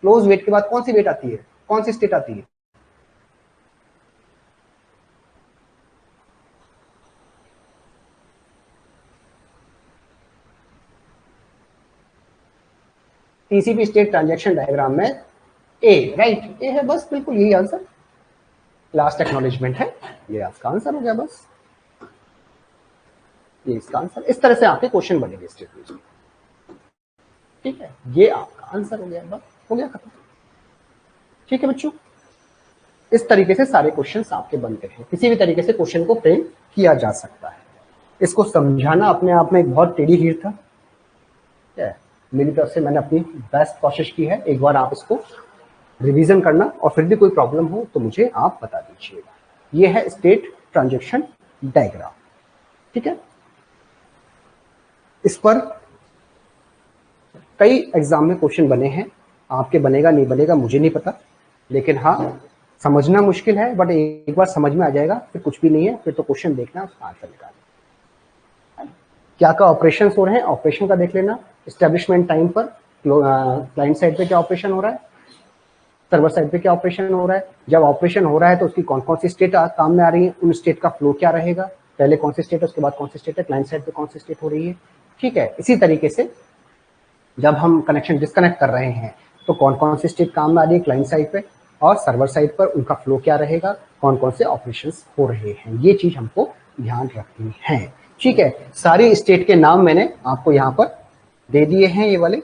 क्लोज वेट के बाद कौन सी वेट आती है, कौन सी स्टेट आती है, TCP स्टेट ट्रांजैक्शन डायग्राम में ए, राइट, ए है, बस बिल्कुल यही आंसर, लास्ट एक्नॉलेजमेंट है, ये आपका आंसर हो गया, बस ये इसका आंसर। इस तरह से आपके क्वेश्चन बनेंगे स्टेटमेंट, ठीक है, ये आपका आंसर हो गया, बस हो गया खत्म, ठीक है बच्चों। इस तरीके से सारे क्वेश्चंस आपके बनते हैं, किसी भी तरीके से क्वेश्चन को फ्रेम किया जा सकता है। इसको समझाना अपने आप में एक बहुत टेढ़ी हीर था, मेरी तरफ से मैंने अपनी बेस्ट कोशिश की है। एक बार आप इसको रिवीजन करना और फिर भी कोई प्रॉब्लम हो तो मुझे आप बता दीजिएगा। ये है स्टेट ट्रांजैक्शन डायग्राम, ठीक है। इस पर कई एग्जाम में क्वेश्चन बने हैं, आपके बनेगा नहीं बनेगा मुझे नहीं पता, लेकिन हाँ समझना मुश्किल है, बट एक बार समझ में आ जाएगा फिर कुछ भी नहीं है, फिर तो क्वेश्चन देखना उसका आंसर निकालना। क्या क्या ऑपरेशन हो रहे हैं, ऑपरेशन का देख लेना। एस्टेब्लिशमेंट टाइम पर क्लाइंट साइड पे क्या ऑपरेशन हो रहा है, सर्वर साइड पे क्या ऑपरेशन हो रहा है। जब ऑपरेशन हो रहा है तो उसकी कौन कौन सी स्टेट काम में आ रही है, उन स्टेट का फ्लो क्या रहेगा, पहले कौन सी स्टेट है उसके बाद कौन सी स्टेट है, क्लाइंट साइड पे कौन सी स्टेट हो रही है, ठीक है। इसी तरीके से जब हम कनेक्शन डिस्कनेक्ट कर रहे हैं तो कौन कौन सी स्टेट काम में आ रही है क्लाइंट साइड पे और सर्वर साइड पर, उनका फ्लो क्या रहेगा, कौन कौन से ऑपरेशंस हो रहे हैं, ये चीज हमको ध्यान रखनी है, ठीक है। सारी स्टेट के नाम मैंने आपको यहाँ पर दे दिए हैं ये वाले।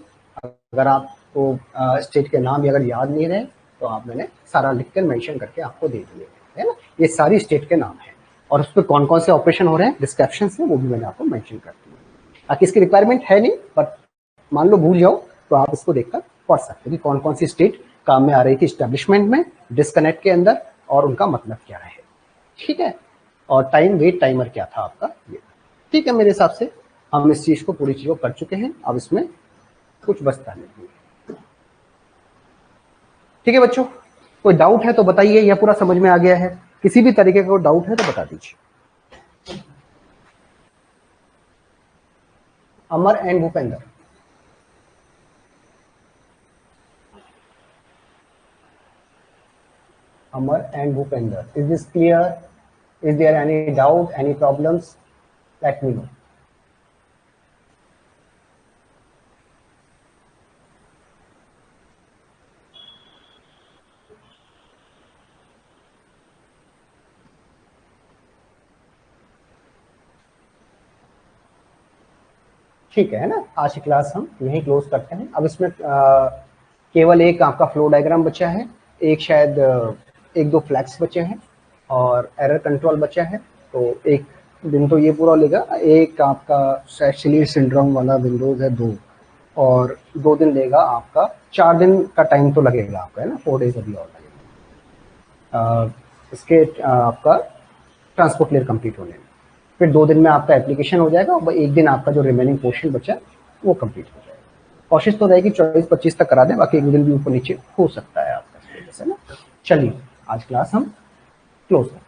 अगर आपको स्टेट के नाम अगर याद नहीं रहे तो आप मैंने सारा लिखकर मेंशन करके आपको दे दिए है ना। ये सारी स्टेट के नाम है और उस पर कौन कौन से ऑपरेशन हो रहे हैं डिस्क्रिप्शन से वो भी मैंने आपको मेंशन कर दिया। बाकी इसकी रिक्वायरमेंट है नहीं, बट मान लो भूल जाओ तो आप इसको देखकर पढ़ सकते हो कि कौन कौन सी स्टेट काम में आ रही थी एस्टेब्लिशमेंट में, डिस्कनेक्ट के अंदर, और उनका मतलब क्या है, ठीक है। और टाइम वेट टाइमर क्या था आपका, ये ठीक है। मेरे हिसाब से हम इस चीज को पूरी चीज को कर चुके हैं, अब इसमें कुछ बचता नहीं है, ठीक है बच्चों। कोई डाउट है तो बताइए, यह पूरा समझ में आ गया है? किसी भी तरीके का कोई डाउट है तो बता दीजिए। Amar and Bhupendra, Amar and Bhupender. Is this clear? Is there any doubt, any problems? Let me know. ठीक है ना, आज की क्लास हम यहीं क्लोज करते हैं। अब इसमें केवल एक आपका फ्लो डायग्राम बचा है, एक शायद एक दो फ्लैग्स बचे हैं और एरर कंट्रोल बचा है। तो एक दिन तो ये पूरा लेगा, एक आपका शायद सिली सिंड्रोम वाला विंडोज है 2, और 2 दिन लेगा आपका, 4 दिन का टाइम तो लगेगा आपका, है ना, 4 डेज अभी और लगेगा इसके आपका ट्रांसपोर्ट लेयर कंप्लीट होने में। फिर 2 दिन में आपका एप्लीकेशन हो जाएगा और 1 दिन आपका जो रिमेनिंग पोर्शन बचा है वो कंप्लीट हो जाएगा। कोशिश तो रहेगी 24-25 तक करा दें, बाकी 1 दिन भी ऊपर नीचे हो सकता है आपका, है ना। चलिए आज क्लास हम क्लोज करते हैं।